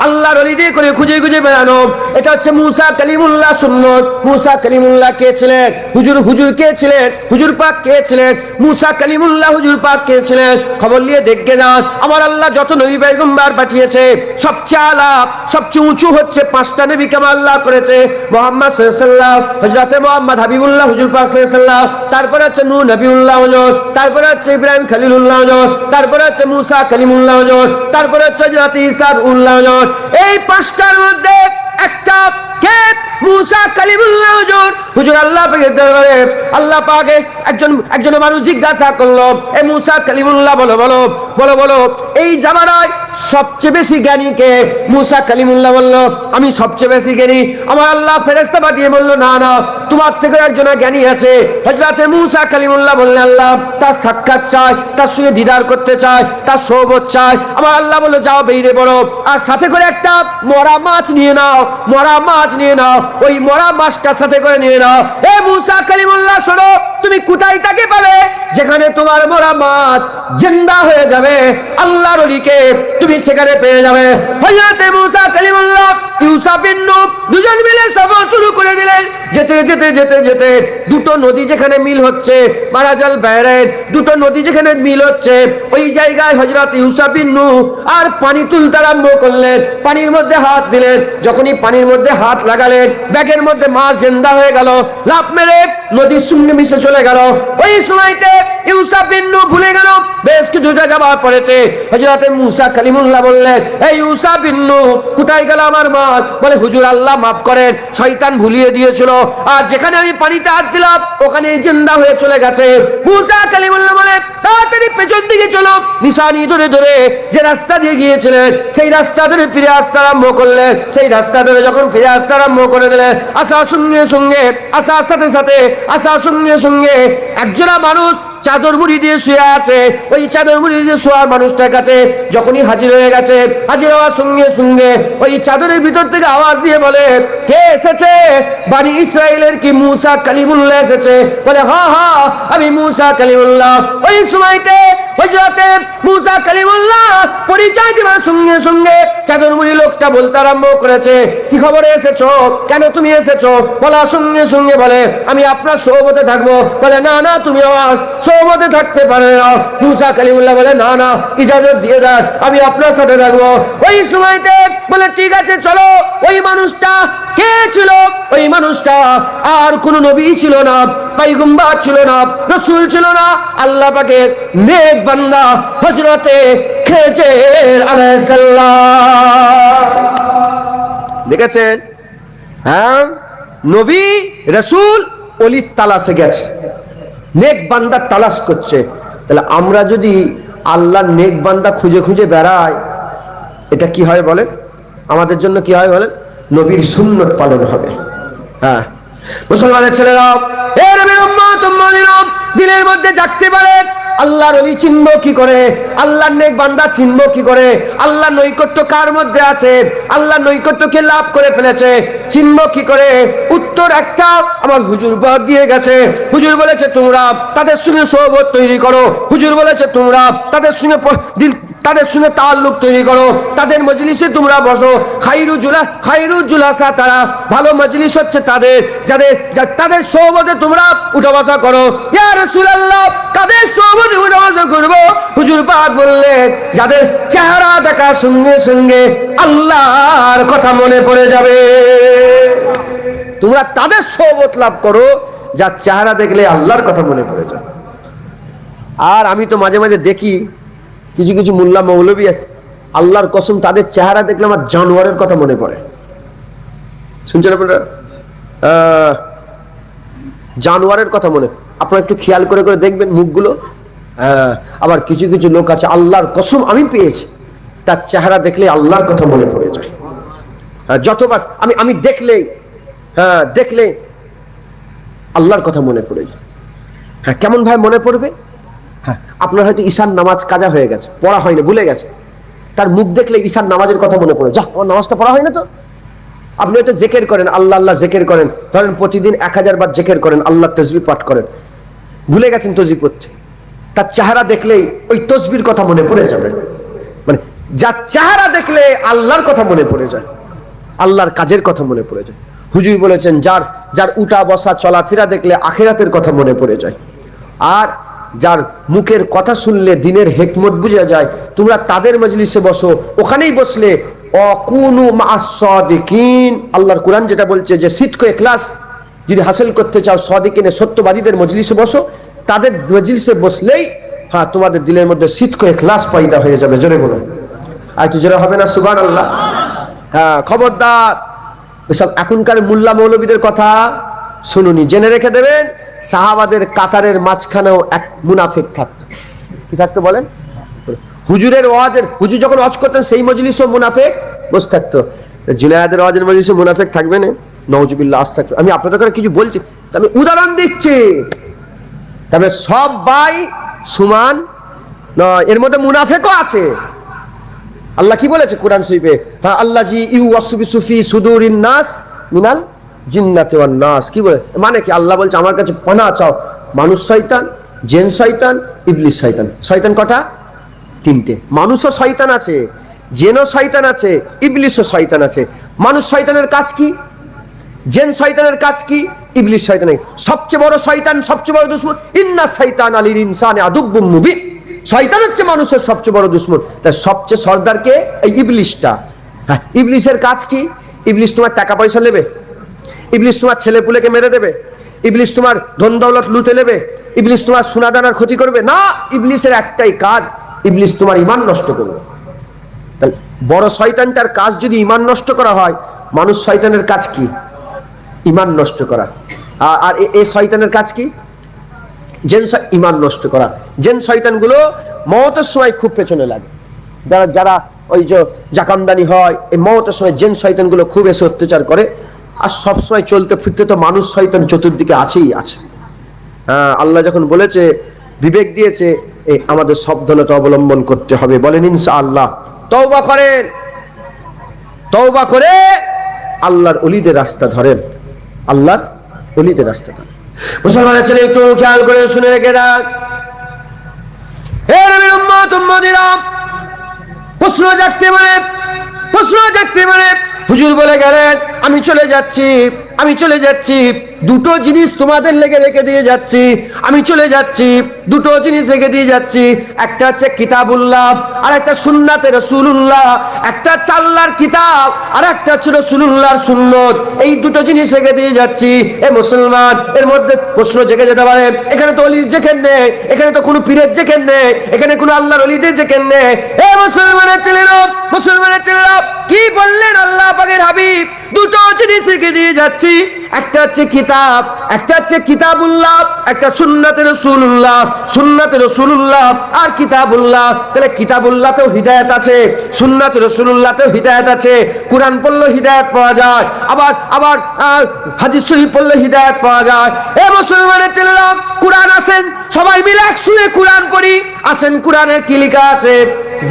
S1: আল্লাহর ওলিদের করে খুঁজে খুঁজে বেড়ানো, এটা হচ্ছে মূসা কালিমুল্লাহ সুন্নাত। মূসা কালিমুল্লাহ কে ছিলেন? হুজুর কে ছিলেন? হুজুর পাক কে ছিলেন? মূসা কালিমুল্লাহ হুজুর পাক কে ছিলেন? খবর নিয়ে দেখে যান, আমার আল্লাহ যত নবী পয়গম্বর পাঠিয়েছে সবচেয়ে আলা, সবচেয়ে উঁচু হচ্ছে 5টা নবীকে আল্লাহ করেছে। মুহাম্মদ সাল্লাল্লাহু আলাইহি ওয়াসাল্লাম, হযরতে মুহাম্মদ হাবিবুল্লাহ হুজুর পাক সাল্লাল্লাহু আলাইহি ওয়াসাল্লাম, তারপরে হচ্ছে নূহ নবিউল্লাহ হুজুর, তারপরে হচ্ছে ইব্রাহিম খলিলুল্লাহ হুজুর, তারপরে হচ্ছে মূসা কালিমুল্লাহ হুজুর, তারপরে হচ্ছে হযরত ঈসা রুহুল্লাহ হুজুর। এই 5টার মধ্যে একটা কে? মূসা কালিমুল্লাহ হুজুর। হুজুর আল্লাহ পাকের দরবারে আল্লাহ পাকে একজন মানুষ জিজ্ঞাসা করলো, এ মূসা কালিমুল্লাহ বলো এই জামানায় সবচেয়ে বেশি জ্ঞানী কে? মূসা কালিমুল্লাহ বলল, আমি সবচেয়ে বেশি জ্ঞানী। আমার আল্লাহ ফেরেশতা পাঠিয়ে বলল, না তোমার থেকে একজন জ্ঞানী আছে। হযরতে মূসা কালিমুল্লাহ বললেন, আল্লাহ তার সাক্ষাৎ চাই, তার সঙ্গে দিদার করতে চাই, তার সোহবত চাই। আমার আল্লাহ বলল, যাও বেরিয়ে পড়ো, আর সাথে করে একটা মরা মাছ নিয়ে নাও, মরা মাছ নিয়ে নাও, ওই মরা মাছটা সাথে করে নিয়ে নাও। এ মূসা কালিমুল্লাহ শোনো, তুমি কোথায় তাকে পাবে? যেখানে তোমার মরা মাছ জিন্দা হয়ে যাবে, আল্লাহর ওলিকে তুমি সেখানে পেয়ে যাবে। হযরতে মূসা কালিমুল্লাহ ইউসা বিন নূহ দুজন মিলে সফর শুরু করে দিলেন। যেতে যেতে যেতে যেতে দুটো নদী যেখানে মিল হচ্ছে, মারাজাল বাইরের দুটো নদী যেখানে মিল হচ্ছে, ওই জায়গায় হযরত ইউসা বিন নূহ আর পানি তুলতে আরম্ভ করলেন। পানির মধ্যে হাত দিলেন, যখনই পানির মধ্যে হাত লাগালেন, ব্যাগের মধ্যে মাছ জিন্দা হয়ে গেল, লাফ মেরে নদীর সঙ্গে মিশে চলে গেল। ওই সময়তে ইউসা বিন নূহ ভুলে গেল। বেশ কিছুটা যাবার পরেতে হযরত মূসা কালিমুল্লাহ বললেন, এই ইউসা বিন নূহ কোথায় গেল আমার মাছ? বলে, হুজুর আল্লাহ মাফ করেন, শয়তান ভুলিয়ে দিয়েছিল, আর যেখানে আমি পানিতে হাত দিলাম ওখানে জিন্দা হয়ে চলে গেছে। মূসা কালিমুল্লাহ বলে, তাড়াতাড়ি পেছন দিকে চলো। নিশানি ধরে ধরে যে রাস্তা দিয়ে গিয়েছিলেন সেই রাস্তা ধরে ফিরে আসতে আরম্ভ করলেন। সেই রাস্তা ধরে যখন ফিরে আসতে আরম্ভ করে দিলেন, আসার সঙ্গে সঙ্গে একজনা মানুষ চাদর মুড়ি দিয়ে শুয়ে আছে। ওই চাদর মুড়ি দিয়ে শোয়ার মানুষটার কাছে যখনই হাজির হয়ে গেছে, হাজির হওয়ার সঙ্গে সঙ্গে ওই চাদরের ভিতর থেকে আওয়াজ দিয়ে বলে, কে এসেছে? বনি ইসরাইলের কি মূসা কালিমুল্লাহ এসেছে? বলে, হ্যাঁ আমি মূসা কালিমুল্লাহ। ওই সময়তে হযরতে মূসা কালিমুল্লাহ পরিচয় দেওয়ার সঙ্গে সঙ্গে চাদর মুড়ি লোকটা বলতে আরম্ভ করেছে, কি খবরে এসেছো? কেন তুমি এসেছো? বলার সঙ্গে সঙ্গে বলে, আমি আপনার সোহবতে থাকবো। বলে, না তুমি আমার সোহবতে থাকতে পারে না। মূসা কালিমুল্লাহ বলে, না ইজাজত দিয়ে দেন, আমি আপনার সাথে থাকবো। ওই সময়তে বলে, ঠিক আছে চলো। ওই মানুষটা কে ছিল? ওই মানুষটা আর কোন নবী ছিল না, পয়গম্বর ছিল না, রাসূল ছিল না, আল্লাহ পাকের নেক বান্দা হযরতে খেজর আলাইহিস সালাম। দেখেছেন? নবী রাসূল ওলি তালাশে গেছে, নেক বান্দা তালাশ করছে। তাহলে আমরা যদি আল্লাহর নেক বান্দা খুঁজে খুঁজে বেড়াই, এটা কি হয় বলেন? আমাদের জন্য কি হয় বলেন? নবীর সুন্নাত পালন হবে। মুসলমানের ছেলেরা, এ নবীর উম্মত উম্মতিরা, দিলের মধ্যে জাগতে পারেন, আল্লাহর ওলি চিনবো কি করে? আল্লাহর নেক বান্দা চিনবো কি করে? আল্লাহর নৈকট্য কার মধ্যে আছে? আল্লাহর নৈকট্যকে লাভ করে ফেলেছে, চিনবো কি করে? উত্তর একটা, আমার হুজুর বাদ দিয়ে গেছে। হুজুর বলেছে তোমরা তাদের সঙ্গে সোহবত তৈরি করো। হুজুর বলেছে তোমরা তাদের সঙ্গে তাআল্লুক তৈরি করো, তাদের মজলিসে তোমরা বসো। খায়রুল জুলাসা, তারা ভালো মজলিস হচ্ছে তাদের সোহবতে তোমরা উঠা বসা করো। ইয়া রাসূলুল্লাহ, কাদের সোহবতে উঠা বসা করব? হুজুর পাক বললেন, যাদের চেহারা দেখার সঙ্গে সঙ্গে আল্লাহর কথা মনে পড়ে যাবে। তোমরা তাদের সোহবত লাভ করো যার চেহারা দেখলে আল্লাহর কথা মনে পড়ে যায়। আর আমি তো মাঝে মাঝে দেখি কিছু কিছু মোল্লা মৌলবী, আল্লাহর কসম তাদের চেহারা দেখলে আমার জানোয়ারের কথা মনে পড়ে। শুনছেন আপনারা? জানোয়ারের কথা মনে, আপনারা একটু খেয়াল করে করে দেখবেন মুখগুলো। আবার কিছু কিছু লোক আছে আল্লাহর কসম আমি পেয়েছি, তার চেহারা দেখলে আল্লাহর কথা মনে পড়ে যায়। যতবার আমি দেখলে আল্লাহর কথা মনে পড়ে যায়। হ্যাঁ, কেমন ভাই মনে পড়বে? হ্যাঁ, আপনার হয়তো ঈশান নামাজ কাজা হয়ে গেছে, পড়া হয়নি, ভুলে গেছে, তার মুখ দেখলে ঈশান নামাজের কথা মনে পড়ে, যা আমার নামাজটা পড়া হয় না তো। আপনি হয়তো জেকের করেন, আল্লাহ আল্লাহ জেকের করেন, ধরেন প্রতিদিন 1000 বার জেকের করেন, আল্লাহ তসবিহ পাঠ করেন, ভুলে গেছেন তসবিহ পড়তে, তার চেহারা দেখলেই ওই তসবির কথা মনে পড়ে যাবে। মানে যার চেহারা দেখলে আল্লাহর কথা মনে পড়ে যায়, আল্লাহর কাজের কথা মনে পড়ে যায়। হুজুর বলেছেন যার উঠা বসা চলাফেরা দেখলে আখিরাতের কথা মনে পড়ে যায়। আর যার মুখের কথা শুনলে দিনের হেকমত বুঝা যায়, তোমরা তাদের মজলিসে বসো, ওখানেই বসলে অকুনু মা'আস সাদিকিন, আল্লাহর কোরআন যেটা বলছে যে সিদক ইখলাস যদি হাসিল করতে চাও, সাদিকিনে সত্যবাদীদের মজলিসে বসো, তাদের মজলিসে বসলেই হ্যাঁ তোমাদের দিলের মধ্যে সিদক ইখলাস পয়দা হয়ে যাবে। জোরে বলুন, আর কি জোরে হবে না সুবহানাল্লাহ? হ্যাঁ, খবরদার এসব এখনকার মোল্লা মৌলবীদের কথা শুনুনি, জেনে রেখে দেবেন। সাহাবাদের কাতারের মাঝখানেও এক মুনাফিক থাকতো। কি থাকতো বলেন? হুজুরের ওয়াজের, হুজুর যখন ওয়াজ করতেন সেই মজলিসও মুনাফিক বসে থাকতো। জুনায়েদের ওয়াজের মজলিসে মুনাফিক থাকবে না? নাউজুবিল্লাহ, আস্তাগফিরুল্লাহ। আমি আপনাদের কাছে কিছু বলছি, আমি উদাহরণ দিচ্ছি, তবে সব ভাই সমান নয়, এর মধ্যে মুনাফিকও আছে। আল্লাহ কি বলেছে কোরআন শরীফে? হ্যাঁ, আল্লাজি ইউওয়াসবিসু ফি সুদুরিন নাস মিনাল জিন্নাতি ওয়ান নাস। কি বলে? মানে কি? আল্লাহ বলছে আমার কাছে পানাহ চাও, মানুষ শয়তান, জিন শয়তান, ইবলিস শয়তান। শয়তান কটা? 3টে। মানুষও শয়তান আছে, জিনও শয়তান আছে, ইবলিসও শয়তান আছে। মানুষ শয়তানের কাজ কি? জিন শয়তানের কাজ কি? ইবলিস শয়তানের সবচেয়ে বড় শয়তান, সবচেয়ে বড় দুশমন। ইন্না শাইতানা লিল ইনসানি আদুব্বুম মুবিন। শয়তান হচ্ছে মানুষের সবচেয়ে বড় দুশমন। তাই সবচেয়ে সর্দারকে এই ইবলিসটা। হ্যাঁ, ইবলিসের কাজ কি? ইবলিস তোমার টাকা পয়সা নেবে, ইবলিস তোমার ছেলে পুলেকে মেরে দেবে, ইবলিস তোমার ধন দৌলত লুটে নেবে, ইবলিস তোমার সোনাদানার ক্ষতি করবে না। ইবলিসের একটাই কাজ, ইবলিস তোমার ঈমান নষ্ট করবে। তাহলে বড় শয়তানটার কাজ যদি ঈমান নষ্ট করা হয়, মানুষ শয়তানের কাজ কি? ঈমান নষ্ট করা। আর এই শয়তানের কাজ কি? জেন ঈমান নষ্ট করা। জেন শয়তানগুলো মওতের সময় খুব পেছনে লাগে। যারা ওই যে জাকামদানি হয়, এই মওতের সময় জেন শয়তানগুলো খুব এসে অত্যাচার করে। আর সবসময় চলতে ফিরতে তো মানুষ শয়তান চতুর্দিকে আছেই আছে। হ্যাঁ, আল্লাহ যখন বলেছে, বিবেক দিয়েছে, আমাদের সাবধানতা অবলম্বন করতে হবে। বলেন ইনশাআল্লাহ। তওবা করেন, তওবা করে আল্লাহর ওলিদের রাস্তা ধরেন, আল্লাহর ওলিদের রাস্তা ধরেন। মুসলমানের ছেলে একটু খেয়াল করে শুনে রেখে দেন, হে নবীর উম্মত উম্মতিরা, প্রশ্ন জাগতে পারে। হুজুর বলে গেলেন আমি চলে যাচ্ছি, দুটো জিনিস তোমাদের লেগে রেখে দিয়ে যাচ্ছি, আমি চলে যাচ্ছি, দুটো জিনিস রেখে দিয়ে যাচ্ছি। একটা হচ্ছে কিতাবুল্লাহ, আর একটা সুন্নাতে রাসূলুল্লাহ। একটা হচ্ছে আল্লাহর কিতাব, আর একটা হচ্ছে রাসূলুল্লাহর সুন্নত। এই দুটো জিনিস রেখে দিয়ে যাচ্ছি। এ মুসলমান, এর মধ্যে প্রশ্ন জেগে যেতে পারে, এখানে তো অলির জেকের নেই, এখানে তো কোনো পীরের জেকের নেই, এখানে কোনো আল্লাহর অলিদের জেকের নেই। এ মুসলমানের ছেলেরা, কি বললেন আল্লাহ পাকের হাবিব? দুটো জিনিস রেখে দিয়ে যাচ্ছি, একটা হচ্ছে কিতাব, একটা হচ্ছে কিতাবুল্লাহ, একটা সুন্নাতে রাসূলুল্লাহ আর কিতাবুল্লাহ। তাহলে কিতাবুল্লাহতেও হিদায়াত আছে, সুন্নাতে রাসূলুল্লাহতেও হিদায়াত আছে। কোরআন পড়লে হিদায়াত পাওয়া যায়, আবার হাদিস শরীফ পড়লে হিদায়াত পাওয়া যায়। এ মুসলমানের ছেলেরা, কোরআন আসেন, সবাই মিলে একসঙ্গে কোরআন পড়ি। আসেন, কোরআনের কি লেখা আছে?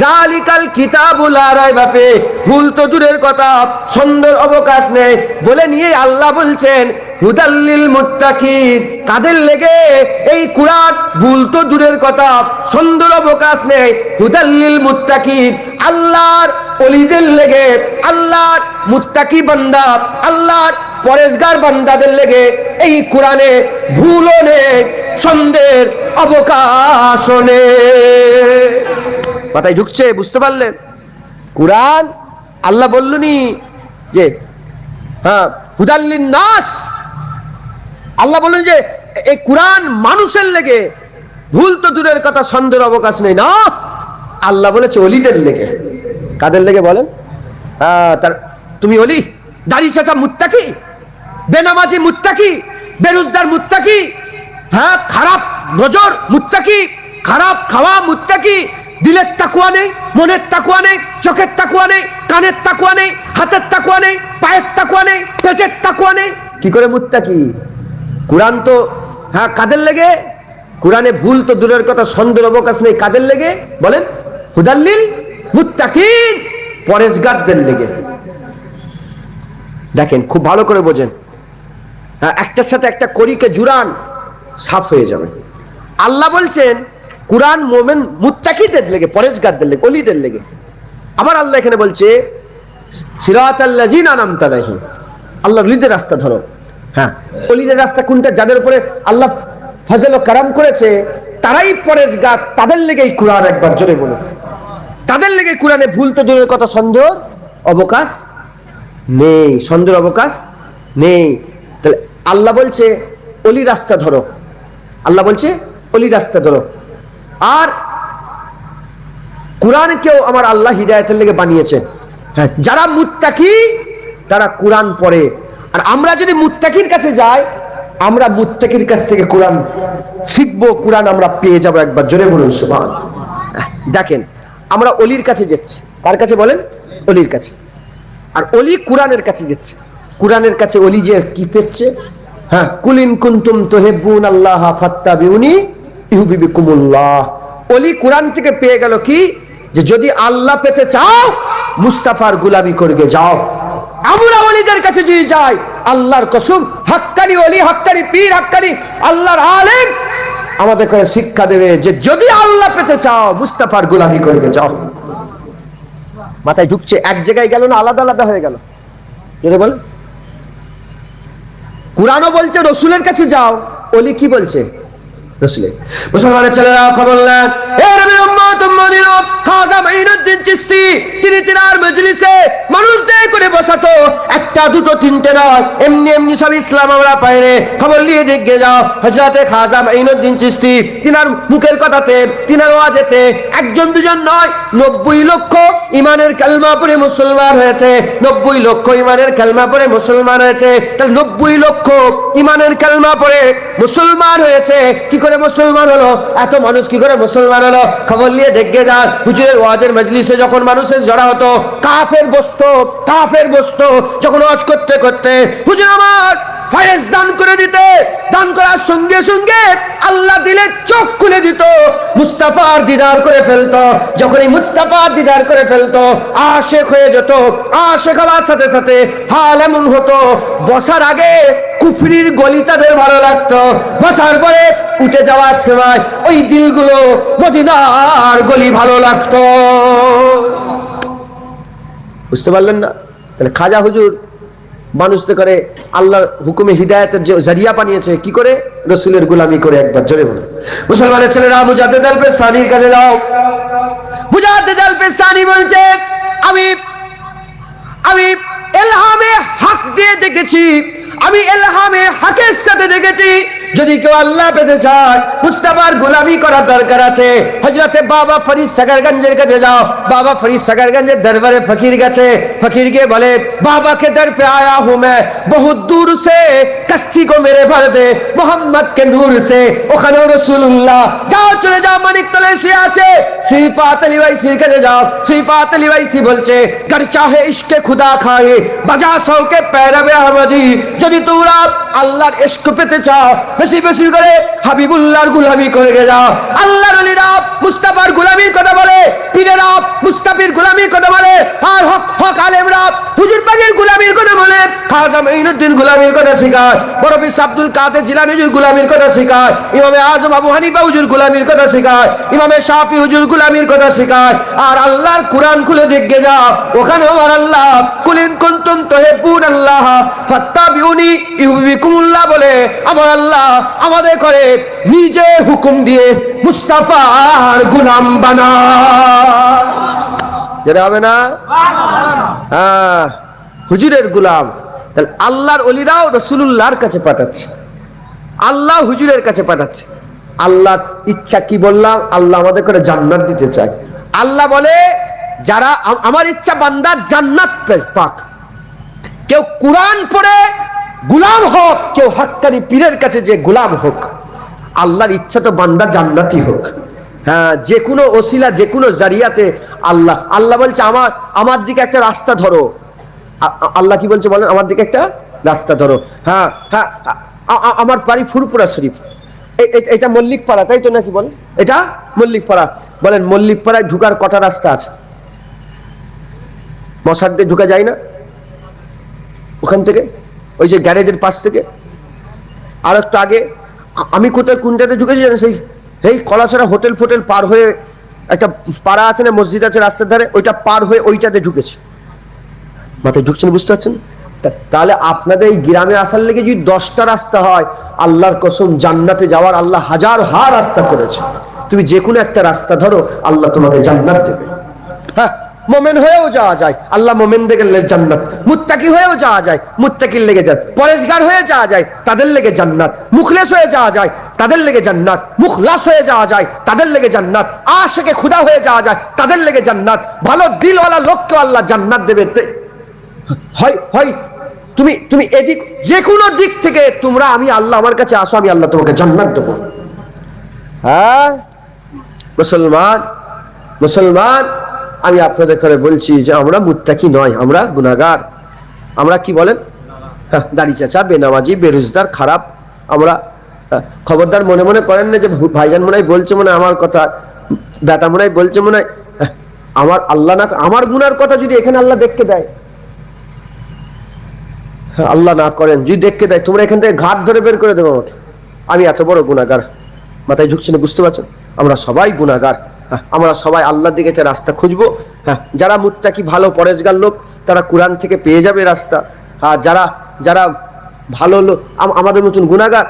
S1: জালিকাল কিতাবুল লা রাইবা ফিহি, ভুল তো দূরের কথা, সুন্দর অবকাশ নেই বলে নিয়ে আল্লাহ বলছেন হুদাল্লিল মুত্তাকিন। কাদের লেগে এই কোরআন? ভুল তো দূরের কথা, সুন্দর অবকাশ নেই, হুদাল্লিল মুত্তাকিন, আল্লাহর ওলিদের লেগে, আল্লাহর মুত্তাকি বান্দা, আল্লাহর পরেশগার বান্দাদের লেগে এই কোরআনে ভুলও নেই, সন্দেহের অবকাশও নেই। মাথায় ঢুকছে? বুঝতে পারলেন? কোরআন আল্লাহ বললনি যে হ্যাঁ হুদাল্লিন নাস। আল্লাহ বলেন যে এই কোরআন মানুষের লেগে, ভুল তো দূরের কথা, সন্দেহের অবকাশ নেই না, আল্লাহ বলেছে ওলিদের লেগে। কাদের লেগে বলেন? তার তুমি ওলি, দাড়ি চাচা মুত্তাকি, বেনামাজি মুত্তাকি, বেরোজগার মুত্তাকি, হ্যাঁ খারাপ নজর মুত্তাকি, খারাপ খাওয়া মুত্তাকি, দিলের তাকুয়া নেই, মনের তাকুয়া নেই, চোখের তাকুয়া নেই, কানের তাকুয়া নেই, হাতের তাকুয়া নেই, পায়ের তাকুয়া নেই, পেটের তাকুয়া নেই, কি করে মুত্তাকি? কোরআন তো হ্যাঁ কাদের লেগে? কোরআনে ভুল তো দূরের কথা, সন্দেহের অবকাশ নেই, কাদের লেগে বলেন? হুদাল্লিল মুত্তাকিন, পরেশগারদের লেগে। দেখেন খুব ভালো করে বোঝেন, একটার সাথে একটা করিকে জুড়ান, সাফ হয়ে যাবে। আল্লাহ বলছেন কোরআন মোমেন মুত্তাকিদের লেগে, পরেশগারদের লেগে, ওলিদের লেগে। আবার আল্লাহ এখানে বলছে সিরাতাল্লাযিনা আনআমতা আলাইহিম, আল্লাহর ওলিদের রাস্তা ধরো। হ্যাঁ, ওলিদের রাস্তা কোনটা? যাদের উপরে আল্লাহ ফজল ও কারাম করেছে, তারাই পরেশগার, তাদের লেগেই কোরআন। একবার জোরে বলুন, তাদের লেগে কোরআনে ভুল তো দূরের কথা, সন্দেহ অবকাশ নেই, সন্দেহের অবকাশ নেই। তাহলে আল্লাহ বলছে ওলি রাস্তা ধরো, আল্লাহ বলছে ওলি রাস্তা ধরো। আর কোরআনকেও আমার আল্লাহ হিদায়াতের লেগে বানিয়েছে। হ্যাঁ, যারা মুত্তাকি তারা কোরআন পড়ে। আর আমরা যদি মুত্তাকির কাছে যাই, আমরা মুত্তাকির কাছ থেকে কোরআন শিখবো, কোরআন আমরা পেয়ে যাবো। একবার জোরে বলুন সুবহান। দেখেন আমরা অলির কাছে যাচ্ছি, কার কাছে বলেন? অলির কাছে। আর অলি কোরআনের কাছে যাচ্ছে। কোরআনের কাছে অলি যে কি পেচ্ছে? হ্যাঁ, কুলিন কুনতুম তুহিব্বুন আল্লাহ ফাত্তাবিউনি ইউহিব্বুকুমুল্লাহ। অলি কোরআন থেকে পেয়ে গেল কি, যে যদি আল্লাহ পেতে চাও মুস্তাফার গোলামি করবে যাও। আমরা ওলিদের কাছে যদি যাই, আল্লাহর কসম, হাক্কানি ওলি, হাক্কানি পীর, হাক্কানি আল্লাহর আলেম আমাদের করে শিক্ষা দেবে যে যদি আল্লাহ পেতে চাও মুস্তাফার গোলামি করবে যাও। মাথায় ঢুকছে? এক জায়গায় গেল না, আলাদা আলাদা হয়ে গেল। যদি বল কোরআনও বলছে রসুলের কাছে যাও, ওলি কি বলছে? রসুলের। মুসলমানের ছেলেরা খবর নেন, এ নবীর উম্মত উম্মতির খাজা মাইনুদ্দিন চিশতি, তিনি তিনার মজলিসে মানুষদের করে বসাতো, একটা দুটো তিনটে নয়, এমনি এমনি সব ইসলাম আমরা পাইনি। খবর নিয়ে দেখে যাও, হযরতে খাজা মাইনুদ্দিন চিশতি তিনার মুখের কথাতে, তিনার ওয়াজেতে একজন দুজন নয়, 90 লক্ষ ইমানের কালমা পড়ে মুসলমান হয়েছে। 90 লক্ষ ইমানের কালমা পড়ে মুসলমান হয়েছে। তাহলে 90 লক্ষ ইমানের কালমা পড়ে মুসলমান হয়েছে। কি করে মুসলমান হলো? এত মানুষ কি করে মুসলমান হলো? খবর নিয়ে দেখে যান, হুজুরের ওয়াজের মজলিসে যখন মানুষের জড়া হতো, কাফের বসতো, যখন ওয়াজ করতে করতে হুজুর আমার ফয়েজ দান করে দিতে, দান করার সঙ্গে সঙ্গে আল্লাহ দিলে চোখ খুলে দিত, মুস্তাফার দিদার করে ফেলতো। যখনই মুস্তাফার দিদার করে ফেলতো, আশেক হয়ে যেত। আশেক হওয়ার সাথে সাথে হাল এমন হতো, বসার আগে কুফরির গলি তাদের ভালো লাগতো, বসার পরে উঠে যাওয়ার সময় ওই দিলগুলো মদিনার গলি ভালো লাগতো। বুঝতে পারলেন না? তাহলে খাজা হুজুর মানুষদের করে আল্লাহর হুকুমে হিদায়াতের যে জারিয়া বানিয়েছে, কি করে? রসুলের গোলামি করে। একবার জোরে বলুন। মুসলমানের ছেলেরা মুজাদ্দিদ আল পেশানির কাছে যাও। মুজাদ্দিদ আল পেশানি বলছে, আমি ইলহামে হক দিয়ে দেখেছি, আমি ইলহামে হকের সাথে দেখেছি, যদি কেউ আল্লাহ পেতে চায় মুস্তাফার গোলামি করার দরকার আছে। হযরতে বাবা ফরিদ সাগরগঞ্জের কাছে যাও। বাবা ফরিদ সাগরগঞ্জের দরবারে ফকির গেছে। ফকির গিয়ে বলে, बाबा के दर पे आया हूं मैं बहुत दूर से, कश्ती को मेरे भर दे मोहम्मद के नूर से। ওখানে রাসূলুল্লাহ, যাও চলে যাও, মানিকতলে শুয়ে আছে। সিফাত আলী ওয়াইসির কাছে যাও। সিফাত আলী ওয়াইসি বলছে, कर चाहे इश्क खुदा खाए बजा सौ के पैरवे अहमदी। যদি তোমরা আল্লাহর ইশক পেতে চাও, বেশি বেশি করে হাবিবুল্লাহর গোলামি করে যাও। আল্লাহর ওলিরা মুস্তাফার গোলামির কথা বলে, পীরেরা মুস্তাফির গোলামির কথা বলে, আর হক আলেমরা হুজুর পাকের গোলামির কথা বলে। খাজা মাইনুদ্দিন গোলামির কথা শেখায়, বড় পীর আব্দুল কাদের জিলানী হুজুর গোলামির কথা শেখায়, ইমামে আজম আবু হানিফা হুজুর গোলামির কথা শেখায়, ইমামে শাফি হুজুর গোলামির কথা শেখায়। আর আল্লাহর কোরআন খুলে দেখে যাও, ওখানে আমার আল্লাহ কুলিন কুনতুম তুহিব্বুন আল্লাহ ফাত্তাবিউনি ইউহিব্বুকুমুল্লাহ বলে আমার আল্লাহ আমাদের করে নিজে হুকুম দিয়ে মুস্তাফার গোলাম বানায়। যেটা হবে না? হ্যাঁ, হুজুরের গোলাম। তাহলে আল্লাহর ওলিরাও রাসূলুল্লাহর কাছে পাঠাচ্ছে, আল্লাহ হুজুরের কাছে পাঠাচ্ছে। আল্লাহ ইচ্ছা কি বললাম, আল্লাহ আমাদের করে জান্নাত দিতে চায়। আল্লাহ বলে যারা আমার ইচ্ছা বান্দা জান্নাত পাক, কেউ কুরআন পড়ে গোলাম হোক, কেউ হাক্কানি পীরের কাছে যে গোলাম হোক, আল্লাহর ইচ্ছা তো বান্দা জান্নাতি হোক। হ্যাঁ, যে কোনো ওসিলা, যে কোনো জারিয়াতে আল্লাহ বলছে আমার দিকে একটা রাস্তা ধরো। আল্লাহ কি বলছে বলেন? আমার দিকে একটা রাস্তা ধরো। হ্যাঁ হ্যাঁ, আমার বাড়ি ফুরপুরা শরীফ, এটা মল্লিক পাড়া, তাই তো নাকি বলেন? এটা মল্লিক পাড়া। বলেন মল্লিক পাড়ায় ঢুকার কটা রাস্তা আছে? মশার দিয়ে ঢুকা যায় না ওখান থেকে, ওই যে গ্যারেজের পাশ থেকে। আর একটু আগে আমি কোথায় কোনটাতে ঢুকেছি জানেন? সেই কলাছড়া হোটেল ফোটেল পার হয়ে একটা পাড়া আছে না, মসজিদ আছে রাস্তার ধারে, ওইটা পার হয়ে ওইটাতে ঢুকেছি। মাথায় ঢুকছেন, বুঝতে পারছেন? তাহলে আপনাদের এই গ্রামে আসার লেগে যদি 10টা রাস্তা হয়, আল্লাহর কসম জান্নাতে যাওয়ার আল্লাহ হাজার রাস্তা করেছে। তুমি যে কোনো একটা রাস্তা ধরো, আল্লাহ তোমাকে জান্নাত দেবে। হ্যাঁ, মোমেন হয়েও যাওয়া যায়, আল্লাহ মোমেনদের জান্নাত। মুত্তাকি হয়েও যাওয়া যায়, মুত্তাকির লেগে যায়। পরেজগার হয়ে যাওয়া যায়, তাদের লেগে জান্নাত। মুখলেস হয়ে যাওয়া যায়, তাদের লেগে জান্নাত। মুখলাস হয়ে যাওয়া যায়, তাদের লেগে জান্নাত। আশিকে খুদা হয়ে যাওয়া যায়, তাদের লেগে জান্নাত। ভালো দিলওয়ালা লোককে আল্লাহ জান্নাত দেবে। হয় তুমি এদিক, যে কোনো দিক থেকে তোমরা আল্লাহ আমার কাছে আসো, আমি আল্লাহ তোমাকে জান্নাত দেবো। হ্যাঁ মুসলমান, আমি আপনাদের করে বলছি যে আমরা মুত্তাকি নয়, আমরা গুনাহগার। আমরা কি বলেন? হ্যাঁ, দাড়ি চাচা, বেনামাজি, বেরোজগার, খারাপ। আমরা খবরদার মনে মনে করেন না যে ভাইজান মনে হয় বলছে, মনে আমার কথা, বেটা মনে হয় বলছে, মনে হয় আমার আল্লাহ না, আমার গুনার কথা যদি এখানে আল্লাহ দেখতে দেয়, আল্লাহ না করেন যদি দেখতে দেয়, তোমরা এখান থেকে ঘাট ধরে বের করে দেবো আমাকে। আমি এত বড় গুনাহগার, মাথায় ঢুকছে না, বুঝতে পারছেন? আমরা সবাই গুনাহগার। আমরা সবাই আল্লাহর দিকে একটা রাস্তা খুঁজবো। হ্যাঁ, যারা মুত্তাকি ভালো পরেজগার লোক, তারা কোরআন থেকে পেয়ে যাবে রাস্তা। আর যারা ভালো লোক, আমাদের মতন গুনাহগার,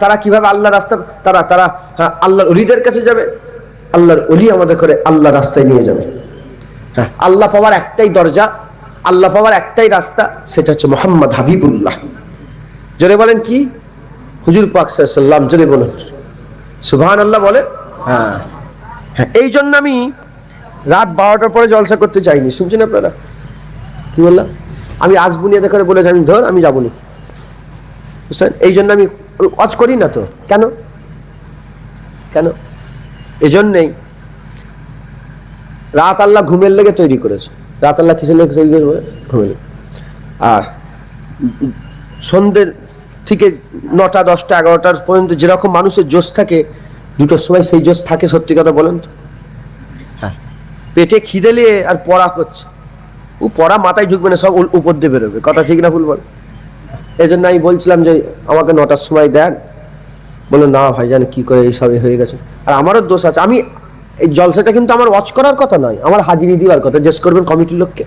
S1: তারা কিভাবে আল্লাহ রাস্তা, তারা আল্লাহর ওলিদের কাছে যাবে। আল্লাহর ওলি আমাদের করে আল্লাহ রাস্তায় নিয়ে যাবে। হ্যাঁ, আল্লাহ পাওয়ার একটাই দরজা, আল্লাহ পাওয়ার একটাই রাস্তা, সেটা হচ্ছে মুহাম্মদ হাবিবুল্লাহ। জোরে বলেন কি? হুজুর পাক সাল্লাল্লাহু আলাইহি ওয়াসাল্লাম। জোরে বলেন সুবহানাল্লাহ বলেন। হ্যাঁ, এই জন্য আমি রাত 12টার পরে জলসা করতে চাইনি। শুনছেন আপনারা কি বললাম? আমি আজবুনিয়াতে করে বলেছি আমি যাবো না, বুঝছেন? এই জন্য আমি ওয়াজ করি না। তো কেন? এই জন্যেই রাত আল্লাহ ঘুমের লেগে তৈরি করেছে। রাত আল্লাহ কিসের লেগে তৈরি করেছে? ঘুমের। আর সন্ধ্যের থেকে 9টা 10টা 11টার পর্যন্ত যেরকম মানুষের জোশ থাকে, 2টোর সময় সেই জোশ থাকে। সত্যি কথা বলেন তো? হ্যাঁ, পেটে খিদে নিয়ে আর পড়া করছে, ও পড়া মাথায় ঢুকবে না, সব উপর দিয়ে বেরোবে। কথা ঠিক না ভুল বল? এই জন্য আমি বলছিলাম যে আমাকে 9টার সময় দেন। বলে না ভাইজান কি করে এইসবই হয়ে গেছে। আর আমারও দোষ আছে। আমি এই জলসাটা কিন্তু আমার ওয়াচ করার কথা নয়, আমার হাজিরি দিবার কথা। জেস করবেন কমিটির লোককে।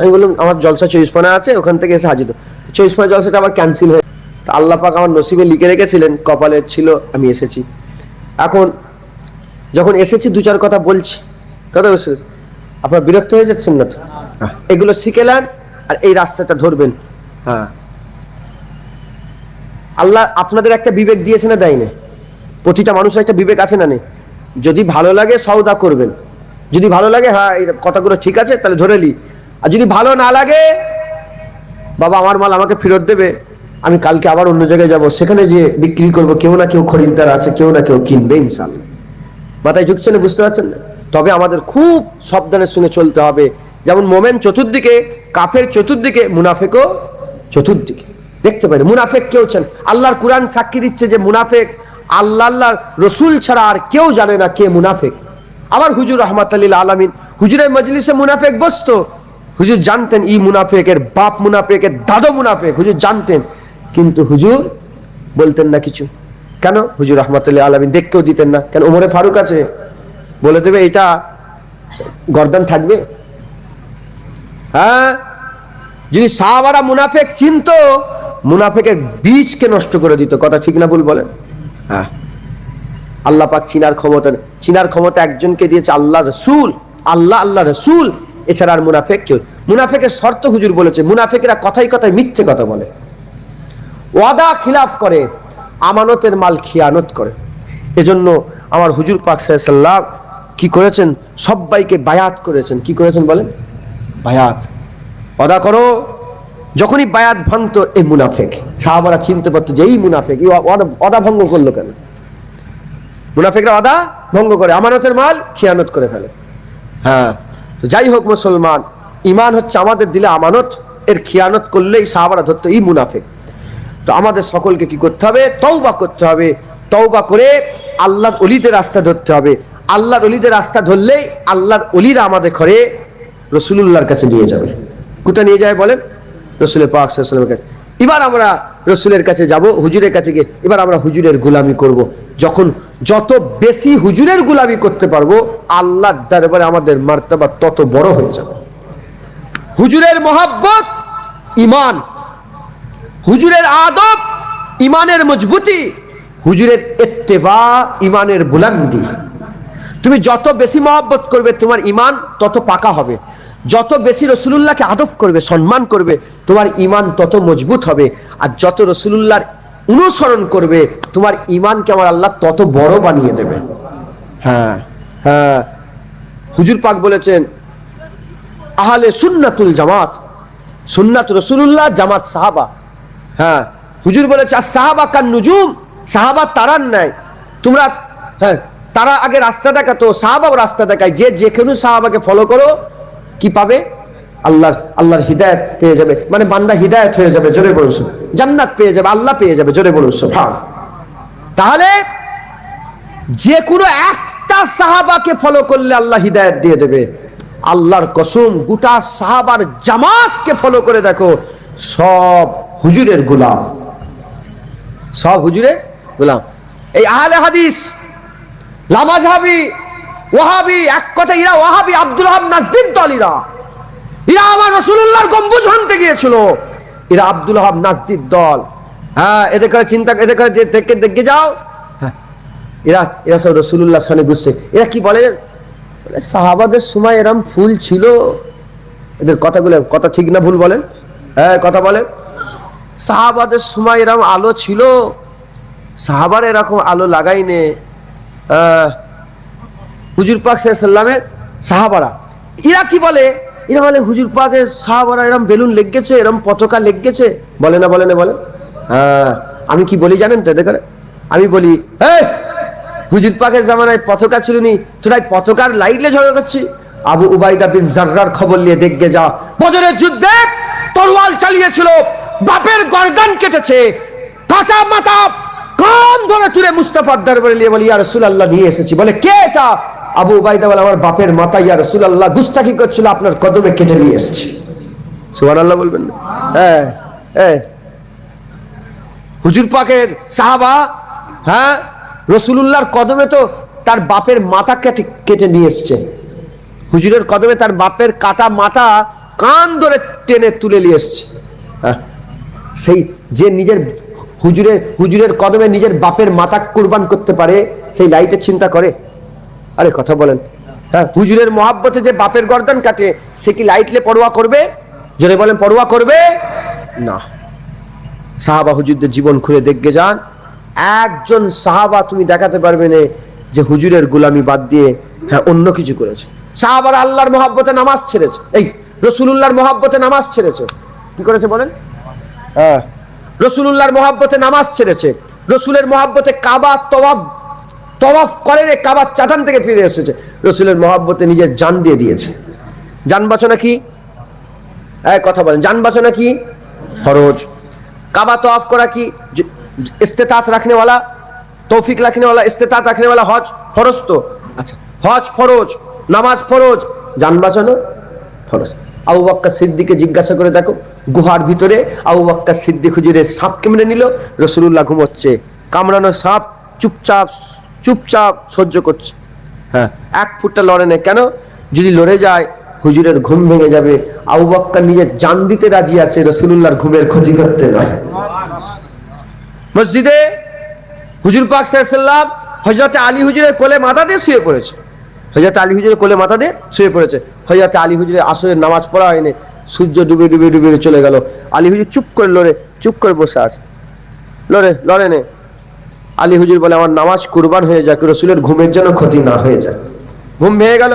S1: আমি বললাম আমার জলসা 24 আছে, ওখান থেকে এসে হাজির। 24 জলসাটা আবার ক্যান্সেল হয়ে, তা আল্লাহ পাক আমার নসিবে লিখে রেখেছিলেন, কপালে ছিল, আমি এসেছি। এখন যখন এসেছি 2-4 কথা বলছি, কথা বুঝতে আপনার বিরক্ত হয়ে যাচ্ছেন না তো? এগুলো শিখে নেন আর এই রাস্তাটা ধরবেন। হ্যাঁ, আল্লাহ আপনাদের একটা বিবেক দিয়েছে না দেয়নি? প্রতিটা মানুষের একটা বিবেক আছে না নেই? যদি ভালো লাগে সওদা করবেন, যদি ভালো লাগে হ্যাঁ এই কথাগুলো ঠিক আছে তাহলে ধরে নি। আর যদি ভালো না লাগে, বাবা আমার মাল আমাকে ফেরত দেবে, আমি কালকে আবার অন্য জায়গায় যাব, সেখানে যে বিক্রি করব, কেউ না কেউ খরিদ্দার আছে, কেউ না কেউ কিনবে ইনশাআল্লাহ। মাথায় ঢুকছে না, বুঝতে পারছেন না? তবে আমাদের খুব সাবধানের সঙ্গে চলতে হবে। যেমন মোমেন চতুর্দিকে, কাফের চতুর্দিকে, মুনাফেকও চতুর্দিকে। দেখতে পারেন মুনাফেক কেউ চান, আল্লাহর কুরআন সাক্ষী দিচ্ছে যে মুনাফেক আল্লাহর রসুল ছাড়া আর কেউ জানে না কে মুনাফেক। আবার হুজুর রাহমাতুল লিল আলামিন হুজুরের মজলিসে মুনাফেক বসতো, হুজুর জানতেন ই মুনাফেকের বাপ মুনাফেকের দাদু মুনাফেক, হুজুর জানতেন, কিন্তু হুজুর বলতেন না কিছু। কেন? হুজুর রাহমাতুল লিল আলামিন দেখতেও দিতেন না। কেন? ওমরে ফারুক আছে, বলে দেবে এটা গর্দান থাকবে। হ্যাঁ, যদি সাহাবারা মুনাফেক চিনতো, মুনাফেকের বীজকে নষ্ট করে দিত। কথা ঠিক না ভুল বলেন? হ্যাঁ, আল্লাহ পাক চিনার ক্ষমতা একজনকে দিয়েছে, আল্লাহ রসুল। আল্লাহ রসুল এছাড়া আর মুনাফেক কেউ। মুনাফেকের শর্ত হুজুর বলেছে, মুনাফেকেরা কথায় কথায় মিথ্যে কথা বলে, ওয়াদা খিলাফ করে, আমানতের মাল খিয়ানত করে। এজন্য আমার হুজুর পাক সাল্লাল্লাহু আলাইহি ওয়াসাল্লাম কি করেছেন? সবাইকে বায়াত করেছেন। কি করেছেন বলেন? বায়াত। ওয়াদা করো। যখনই বায়াত ভাঙতো এই মুনাফেক, সাহাবারা চিনতে পারতো যে এই মুনাফেক, ওয়াদা ভঙ্গ করলো কেন? মুনাফেকরা ওয়াদা ভঙ্গ করে, আমানতের মাল খিয়ানত করে ফেলে। হ্যাঁ, তো যাই হোক মুসলমান, ঈমান হচ্ছে আমাদের দিলে আমানত, এর খিয়ানত করলেই সাহাবারা ধরতো এই মুনাফেক। তো আমাদের সকলকে কি করতে হবে? তওবা করতে হবে। তওবা করে আল্লাহর ওলিদের রাস্তা ধরতে হবে। আল্লাহর ওলিদের রাস্তা ধরলেই আল্লাহর ওলিরা আমাদের ঘরে রাসূলুল্লাহর কাছে নিয়ে যাবে। কোথায় নিয়ে যায় বলেন? রাসূল পাক সাল্লাল্লাহু আলাইহি ওয়াসাল্লামের কাছে। এবার আমরা রাসূলের কাছে যাব, হুজুরের কাছে গিয়ে এবার আমরা হুজুরের গোলামি করব। যখন যত বেশি হুজুরের গোলামি করতে পারবো, আল্লাহর দরবারে আমাদের মার্তবা তত বড় হয়ে যাবে। হুজুরের মহব্বত ঈমান, হুজুরের আদব ঈমানের মজবুতি, হুজুরের ইত্তেবা ঈমানের বুলন্দি। তুমি যত বেশি মহব্বত করবে তোমার ঈমান তত পাকা হবে। যত বেশি রাসূলুল্লাহকে আদব করবে, সম্মান করবে, তোমার ঈমান তত মজবুত হবে। আর যত রাসূলুল্লাহর অনুসরণ করবে তোমার ঈমানকে আমার আল্লাহ তত বড় বানিয়ে দেবে। হ্যাঁ হ্যাঁ, হুজুর পাক বলেছেন আহলে সুন্নাতুল জামাত, সুন্নাত রাসূলুল্লাহ, জামাত সাহাবা। হ্যাঁ, হুজুর বলেছে আর সাহাবা কান নুজুম, সাহাবা তারার ন্যায়। তোমরা হ্যাঁ, তারা আগে রাস্তা দেখাতো, সাহাবাও রাস্তা দেখায়। যে যেখানে সাহাবাকে ফলো করো কি পাবে? আল্লাহর হিদায়াত পেয়ে যাবে, মানে বান্দা হিদায়াত হয়ে যাবে, জোরে বলুন। জান্নাত পেয়ে যাবে, আল্লাহ পেয়ে যাবে, জোরে বলুন সুবহান। তাহলে যে কোনো একটা সাহাবাকে ফলো করলে আল্লাহ হিদায়াত দিয়ে দেবে। আল্লাহর কসম, গোটা সাহাবার জামাতকে ফলো করে দেখো, সব হুজুরের গোলাম, সব হুজুরের গোলাম। এই আহলে হাদিস, লামাযহাবি, ওয়াহাবি, এক কথা এরা ওয়াহাবি, আব্দুল ওয়াহাব নাজদীর দল। এরা আমার রাসূলুল্লাহর গম্বুজ ভাঙতে গিয়েছিল। এরা আব্দুল ওয়াহাব নাজদীর দল। হ্যাঁ, এদের করে চিন্তা, এদের করে দেখে যাও। হ্যাঁ, এরা সব রাসূলুল্লাহর সামনে গুছতে। এরা কি বলে? সাহাবাদের সময় এরম ফুল ছিল। এদের কথাগুলো কথা ঠিক না ভুল বলেন? হ্যাঁ, কথা বলেন। সাহাবাদের সময় এরম আলো ছিল, সাহাবারা এরকম আলো লাগাইনে। হুজুর পাক সাল্লাল্লাহু আলাইহি ওয়াসাল্লামের সাহাবারা, এরা কি বলে? এরা বলে হুজুর পাকের সাহাবারা এরম বেলুন লেগেছে, এরম পতাকা লেগেছে। বলে না, বলে না, বলে? হ্যাঁ, আমি কি বলি জানেন তো? দেখে আমি বলি, এই হুজুর পাকের জামানায় পতাকা ছিল নি, তোরা পতাকার লাইটলে ঝগড়া করছি। আবু উবাইদা বিন জাররার খবর নিয়ে দেখে যা, বদরের যুদ্ধে তরোয়াল চালিয়েছিল, বাপের গর্দান কেটেছে, কাটা মাথা কান ধরে তুলে মুস্তাফার দরবারে নিয়ে বলি ইয়া রাসূলুল্লাহ নিয়ে এসেছি। বলে কে এটা? আবু উবাইদা বলে আমার বাপের মাথা ইয়া রাসূলুল্লাহ গুস্তাখি করছিল, আপনার কদমে কেটে নিয়ে এসেছি। সুবহানাল্লাহ বলবেন না? হ্যাঁ হ্যাঁ, হুজুর পাকের সাহাবা, হ্যাঁ, রাসূলুল্লাহর কদমে তো তার বাপের মাথা কেটে নিয়ে এসছে। হুজুরের কদমে তার বাপের কাটা মাথা কান ধরে টেনে তুলে নিয়ে এসছে। হ্যাঁ, সেই যে নিজের হুজুরের কদমে নিজের বাপের মাথা কুরবান করতে পারে, সেই লাইটের চিন্তা করে? আরে কথা বলেন। হ্যাঁ, হুজুরের মহাব্বতে যে বাপের গর্দান কাটে, সে কি লাইটলে পরোয়া করবে? জোরে বলেন, পরোয়া করবে না। সাহাবা হুজুরদের জীবন খুলে দেখে যান, একজন সাহাবা তুমি দেখাতে পারবে না যে হুজুরের গোলামি বাদ দিয়ে হ্যাঁ অন্য কিছু করেছে। সাহাবারা আল্লাহর মহব্বতে নামাজ ছেড়েছে, এই রাসূলুল্লাহর মহব্বতে নামাজ ছেড়েছে। কি করেছে বলেন? হ্যাঁ, রাসূলুল্লাহর মহব্বতে নামাজ ছেড়েছে, রাসূলের মহব্বতে কাবা তওয়াফ করে রে, কাবার চাটান থেকে ফিরে এসেছে। রাসূলের মহব্বতে নিজের জান দিয়ে দিয়েছে। জান বাঁচানো কি? কথা বলেন, জান বাঁচানো কি ফরজ? কাবা তওয়াফ করা কি ইস্তেতাত রাখনে वाला, তৌফিক রাখনে वाला, ইস্তেতাত রাখনে वाला হজ ফরজ তো? আচ্ছা, হজ ফরজ, নামাজ ফরজ, জান বাঁচানো ফরজ। আবু বকর সিদ্দিককে জিজ্ঞাসা করে দেখো, গুহার ভিতরে আবু বকর সিদ্দিক হুজুরের সাপ কেমনে নিল? রাসূলুল্লাহ ঘুমোচ্ছে, কামড়ানো সাপ চুপচাপ সহ্য করছে। হ্যাঁ, এক ফুটটা লড়ে না। কেন? যদি লড়ে যায় হুজুরের ঘুম ভেঙে যাবে। আবু বকর নিজের জান দিতে রাজি আছে, রাসূলুল্লাহর ঘুমের ক্ষতি করতে নয়। মসজিদে হুজুর পাক সাল্লাল্লাহু আলাইহি ওয়াসাল্লাম হযরত আলী হুজুরের কোলে মাথা দিয়ে শুয়ে পড়েছে। হযরত আলী হুজুরের কোলে মাথা দিয়ে শুয়ে পড়েছে। হযরত আলী হুজুরের আসরের নামাজ পড়া হয়নি। সূর্য ডুবে ডুবে ডুবে চলে গেল। আলী হুজুর চুপ করে চুপ করে বসে আছে, লড়ে নে। আলী হুজুর বলে আমার নামাজ কুরবান হয়ে যাক, রসুলের ঘুমের জন্য ক্ষতি না হয়ে যায়। ঘুম ভেঙে গেল।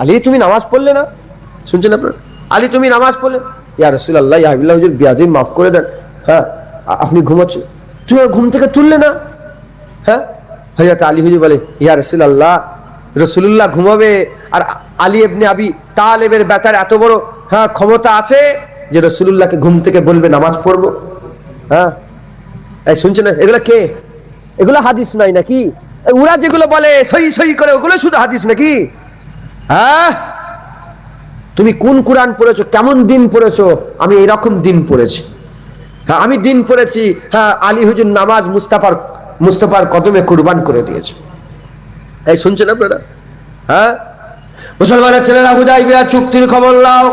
S1: আলী তুমি নামাজ পড়লে না? শুনছেন আপনার? আলী তুমি নামাজ পড়লে? ইয়া রাসূলুল্লাহ ইয়া হাবিবাল্লাহ হুজুর বিয়াদবি মাফ করে দেন। হ্যাঁ আপনি ঘুমাচ্ছেন, তুমি ঘুম থেকে তুললে না? হ্যাঁ হযরত আলী হুজুর বলে ইয়া রাসূলুল্লাহ, রাসূলুল্লাহ ঘুমাবে আর আলী ইবনে আবি তালেবের ব্যাটার এত বড় ক্ষমতা আছে যে রাসূলুল্লাহকে ঘুম থেকে বলবে নামাজ পড়বো? হ্যাঁ এই শুনছেন না? এগুলো কে? এগুলো হাদিস নাই নাকি? ওরা যেগুলো বলে সহি সহি করে ওগুলো শুধু হাদিস নাকি? হ্যাঁ তুমি কোন কুরআন পড়েছো, কেমন দিন পড়েছো? আমি এরকম দিন পড়েছি। হ্যাঁ আমি দিন পড়েছি। হ্যাঁ আলী হুজুর নামাজ মুস্তাফার কদমে কুরবান করে দিয়েছে। এই শুনছেন আপনারা? হ্যাঁ মুসলমানের ছেলেরা হুদাইবিয়া চুক্তির খবর নাও।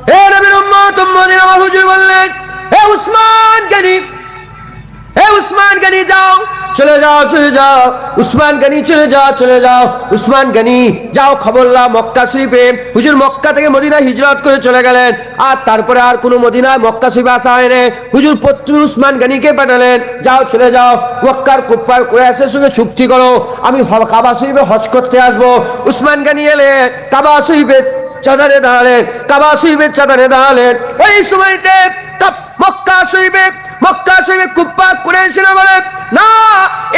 S1: হে নবীর উম্মত উম্মতিরা, হুজুর বললেন হে উসমান গনি, হে উসমান গনি যাও, চলে যাও উসমান গনি চলে যাও উসমান গনি যাও, খবর নাও মক্কা শরীফে। হুজুর মক্কা থেকে মদিনায় হিজরত করে চলে গেলেন, আর তারপরে আর কোনো মদিনায় মক্কা শরীফে আসা হয়নি। হুজুর পুত্র উসমান গনিকে পাঠালেন, যাও চলে যাও মক্কার কুফার কুরাইশের সঙ্গে চুক্তি করো, আমি কাবা শরীফে হজ করতে আসবো। উসমান গনি এলে কাবা শরীফে চাদরে দাঁড়ালেন। ওই সময়তে মক্কা শরীফে কুফার কুরাইশরা বলে না,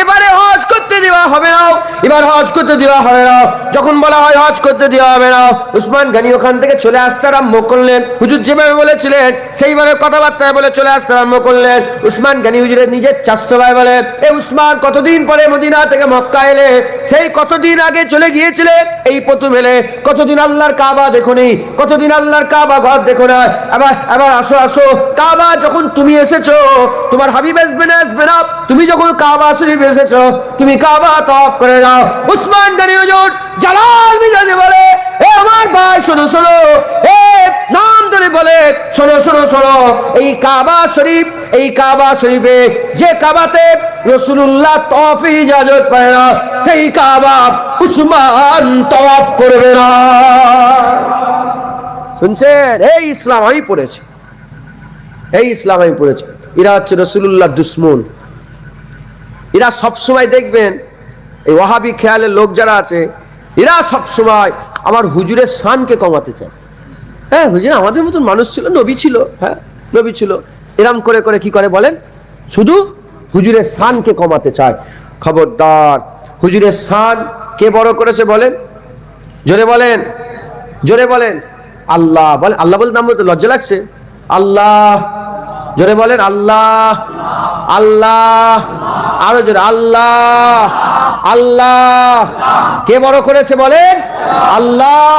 S1: এবারে হজ করতে দেওয়া হবে না, যখন বলা হয় হজ করতে দেওয়া হবে না, উসমান গনি ওখান থেকে চলে আসতে আরম্ভ করলেন। হুজুর যেভাবে বলেছিলেন সেইভাবে কথাবার্তায় বলে চলে আসতে আরম্ভ করলেন। উসমান গনি হুজুরের নিজের চাচতো ভাই বলে এ উসমান, কতদিন পরে মদিনা থেকে মক্কা এলে? সেই কতদিন আগে চলে গিয়েছিলে, এই প্রথম এলে। কতদিন আল্লাহর কাবা দেখোনি, কতদিন আল্লাহর কাবা ঘর দেখো না। এবার আসো কাবা যখন তুমি এসেছো, তোমার হাবিব আসবে না, তুমি যখন কাবা শরীফ এসেছো, তুমি কাবা তওয়াফ করে যাও। উসমান গনি হুজুর জালাল মিজাজে বলে এ আমার ভাই শোনো, এ নাম ধরে বলে শোনো, এই কাবা শরীফে যে কাবাতে রাসূলুল্লাহ তওয়াফের ইজাজত পায় না, সেই কাবা উসমান তওয়াফ করবে না। শুনছেন? এই ইসলাম আমি পড়েছি। এরা হচ্ছে রাসূলুল্লাহ দুশমন। এরা সবসময় দেখবেন এই ওয়াহাবি খেয়ালের লোক যারা আছে, এরা সবসময় আমার হুজুরের শানকে কমাতে চায়। হ্যাঁ হুজুর আমাদের মতন মানুষ ছিল, নবী ছিল, এরম করে কি করে বলেন, শুধু হুজুরের শানকে কমাতে চায়। খবরদার, হুজুরের শান কে বড় করেছে বলেন? জোরে বলেন। আল্লাহ বলেন। আল্লাহ বলে নাম বলতে লজ্জা লাগছে? আল্লাহ, জোরে বলেন আল্লাহ। আরো জোরে আল্লাহ। কে বড় করেছে বলেন? আল্লাহ।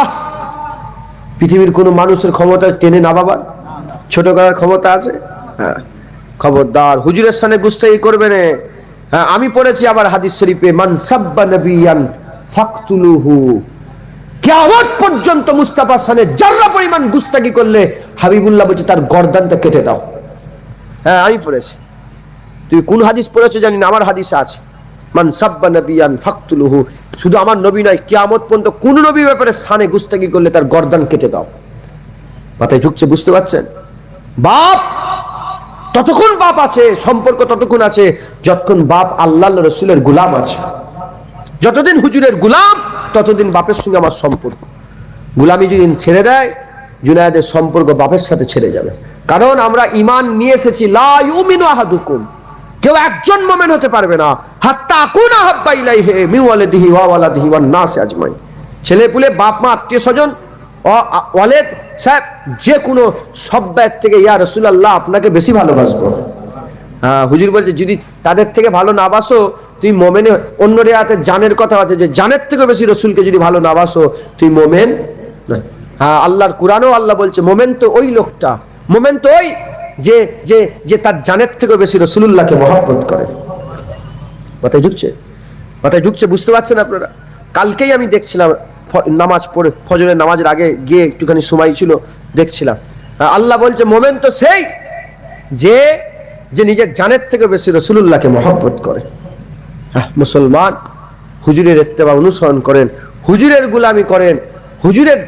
S1: পৃথিবীর কোন মানুষের ক্ষমতা টেনে নামাবার, ছোট করার ক্ষমতা আছে? হ্যাঁ খবরদার, হুজুরের সামনে গুস্তাখি করবে না। হ্যাঁ আমি পড়েছি আবার হাদিস শরীফে, মান সাব্বা নবিয়ান ফাকতুলুহু, কিয়ামত পর্যন্ত মুস্তাফার সামনে যারা পরিমাণ গুস্তাখি করলে হাবিবুল্লাহ বলছে তার গর্দানটা কেটে দাও। হ্যাঁ আমি পড়েছি। তুই কোন হাদিস পড়েছো জানি না, আমার হাদিসে আছে মান সাব্বা নবিয়ান ফাকতুলুহু। শুধু আমার নবী নয়, কিয়ামত পর্যন্ত কোন নবীর ব্যাপারে সানে গুস্তাখি করলে তার গর্দান কেটে দাও। মাথায় ঢুকছে? বুঝতে পারছেন? বাপ ততক্ষণ বাপ আছে, সম্পর্ক ততক্ষণ আছে যতক্ষণ বাপ আল্লাহ রাসূলের গোলাম আছে। যতদিন হুজুরের গোলাম ততদিন বাপের সঙ্গে আমার সম্পর্ক। গোলামি যদি ছেড়ে দেয়, জুনায়েদের সম্পর্ক বাপের সাথে ছেড়ে যাবে। কারণ আমরা ঈমান নিয়ে এসেছি, লা ইউমিনু আহাদুকুম, কেউ একজন মুমিন হতে পারবে না হাত্তা আকুনা হাব্বা ইলাইহি মিন ওয়ালিদিহি ওয়া ওয়ালাদিহি ওয়ান নাস আজমাইন। ছেলে পুলে, বাপ মা, আত্মীয় স্বজন, ওয়ালেদ সাহেব, যে কোনো সব ব্যয় থেকে ইয়া রাসূলুল্লাহ আপনাকে বেশি ভালোবাসবো। হুজুর বলছে যদি তাদের থেকে ভালো না বাসো তুই মোমেন। অন্য রেয়াতে জানের কথা আছে যে জানের থেকে বেশি রসুলকে যদি ভালো না বাসো তুই মোমেন। আল্লাহর কোরআনও আল্লাহ বলছে মোমেন তো ওই লোকটা, মোমেন তো ওই যে যে যে তার জানের থেকে বেশি রাসূলুল্লাহকে মহব্বত করে। মাথায় ঢুকছে? বুঝতে পারছেন আপনারা? কালকেই আমি দেখছিলাম নামাজ পড়ে, ফজরের নামাজের আগে গিয়ে একটুখানি সময় ছিল, দেখছিলাম আল্লাহ বলছে মোমেন তো সেই যে যে নিজের জানের থেকে বেশি রাসূলুল্লাহকে মহব্বত করে। মুসলমান হুজুরের ইত্তেবা অনুসরণ করেন, হুজুরের গোলামি করেন, হুজুরের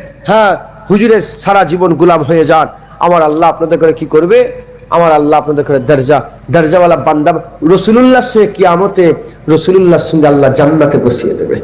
S1: হুজুরের সারা জীবন গোলাম হয়ে যান, আমার আল্লাহ আপনাদের করে কি করবে? আমার আল্লাহ আপনাদের করে দরজাওয়ালা বান্দা রসুলুল্লাহ সে কিয়ামতে রসুলুল্লাহর সঙ্গে আল্লাহ জান্নাতে বসিয়ে দেবে।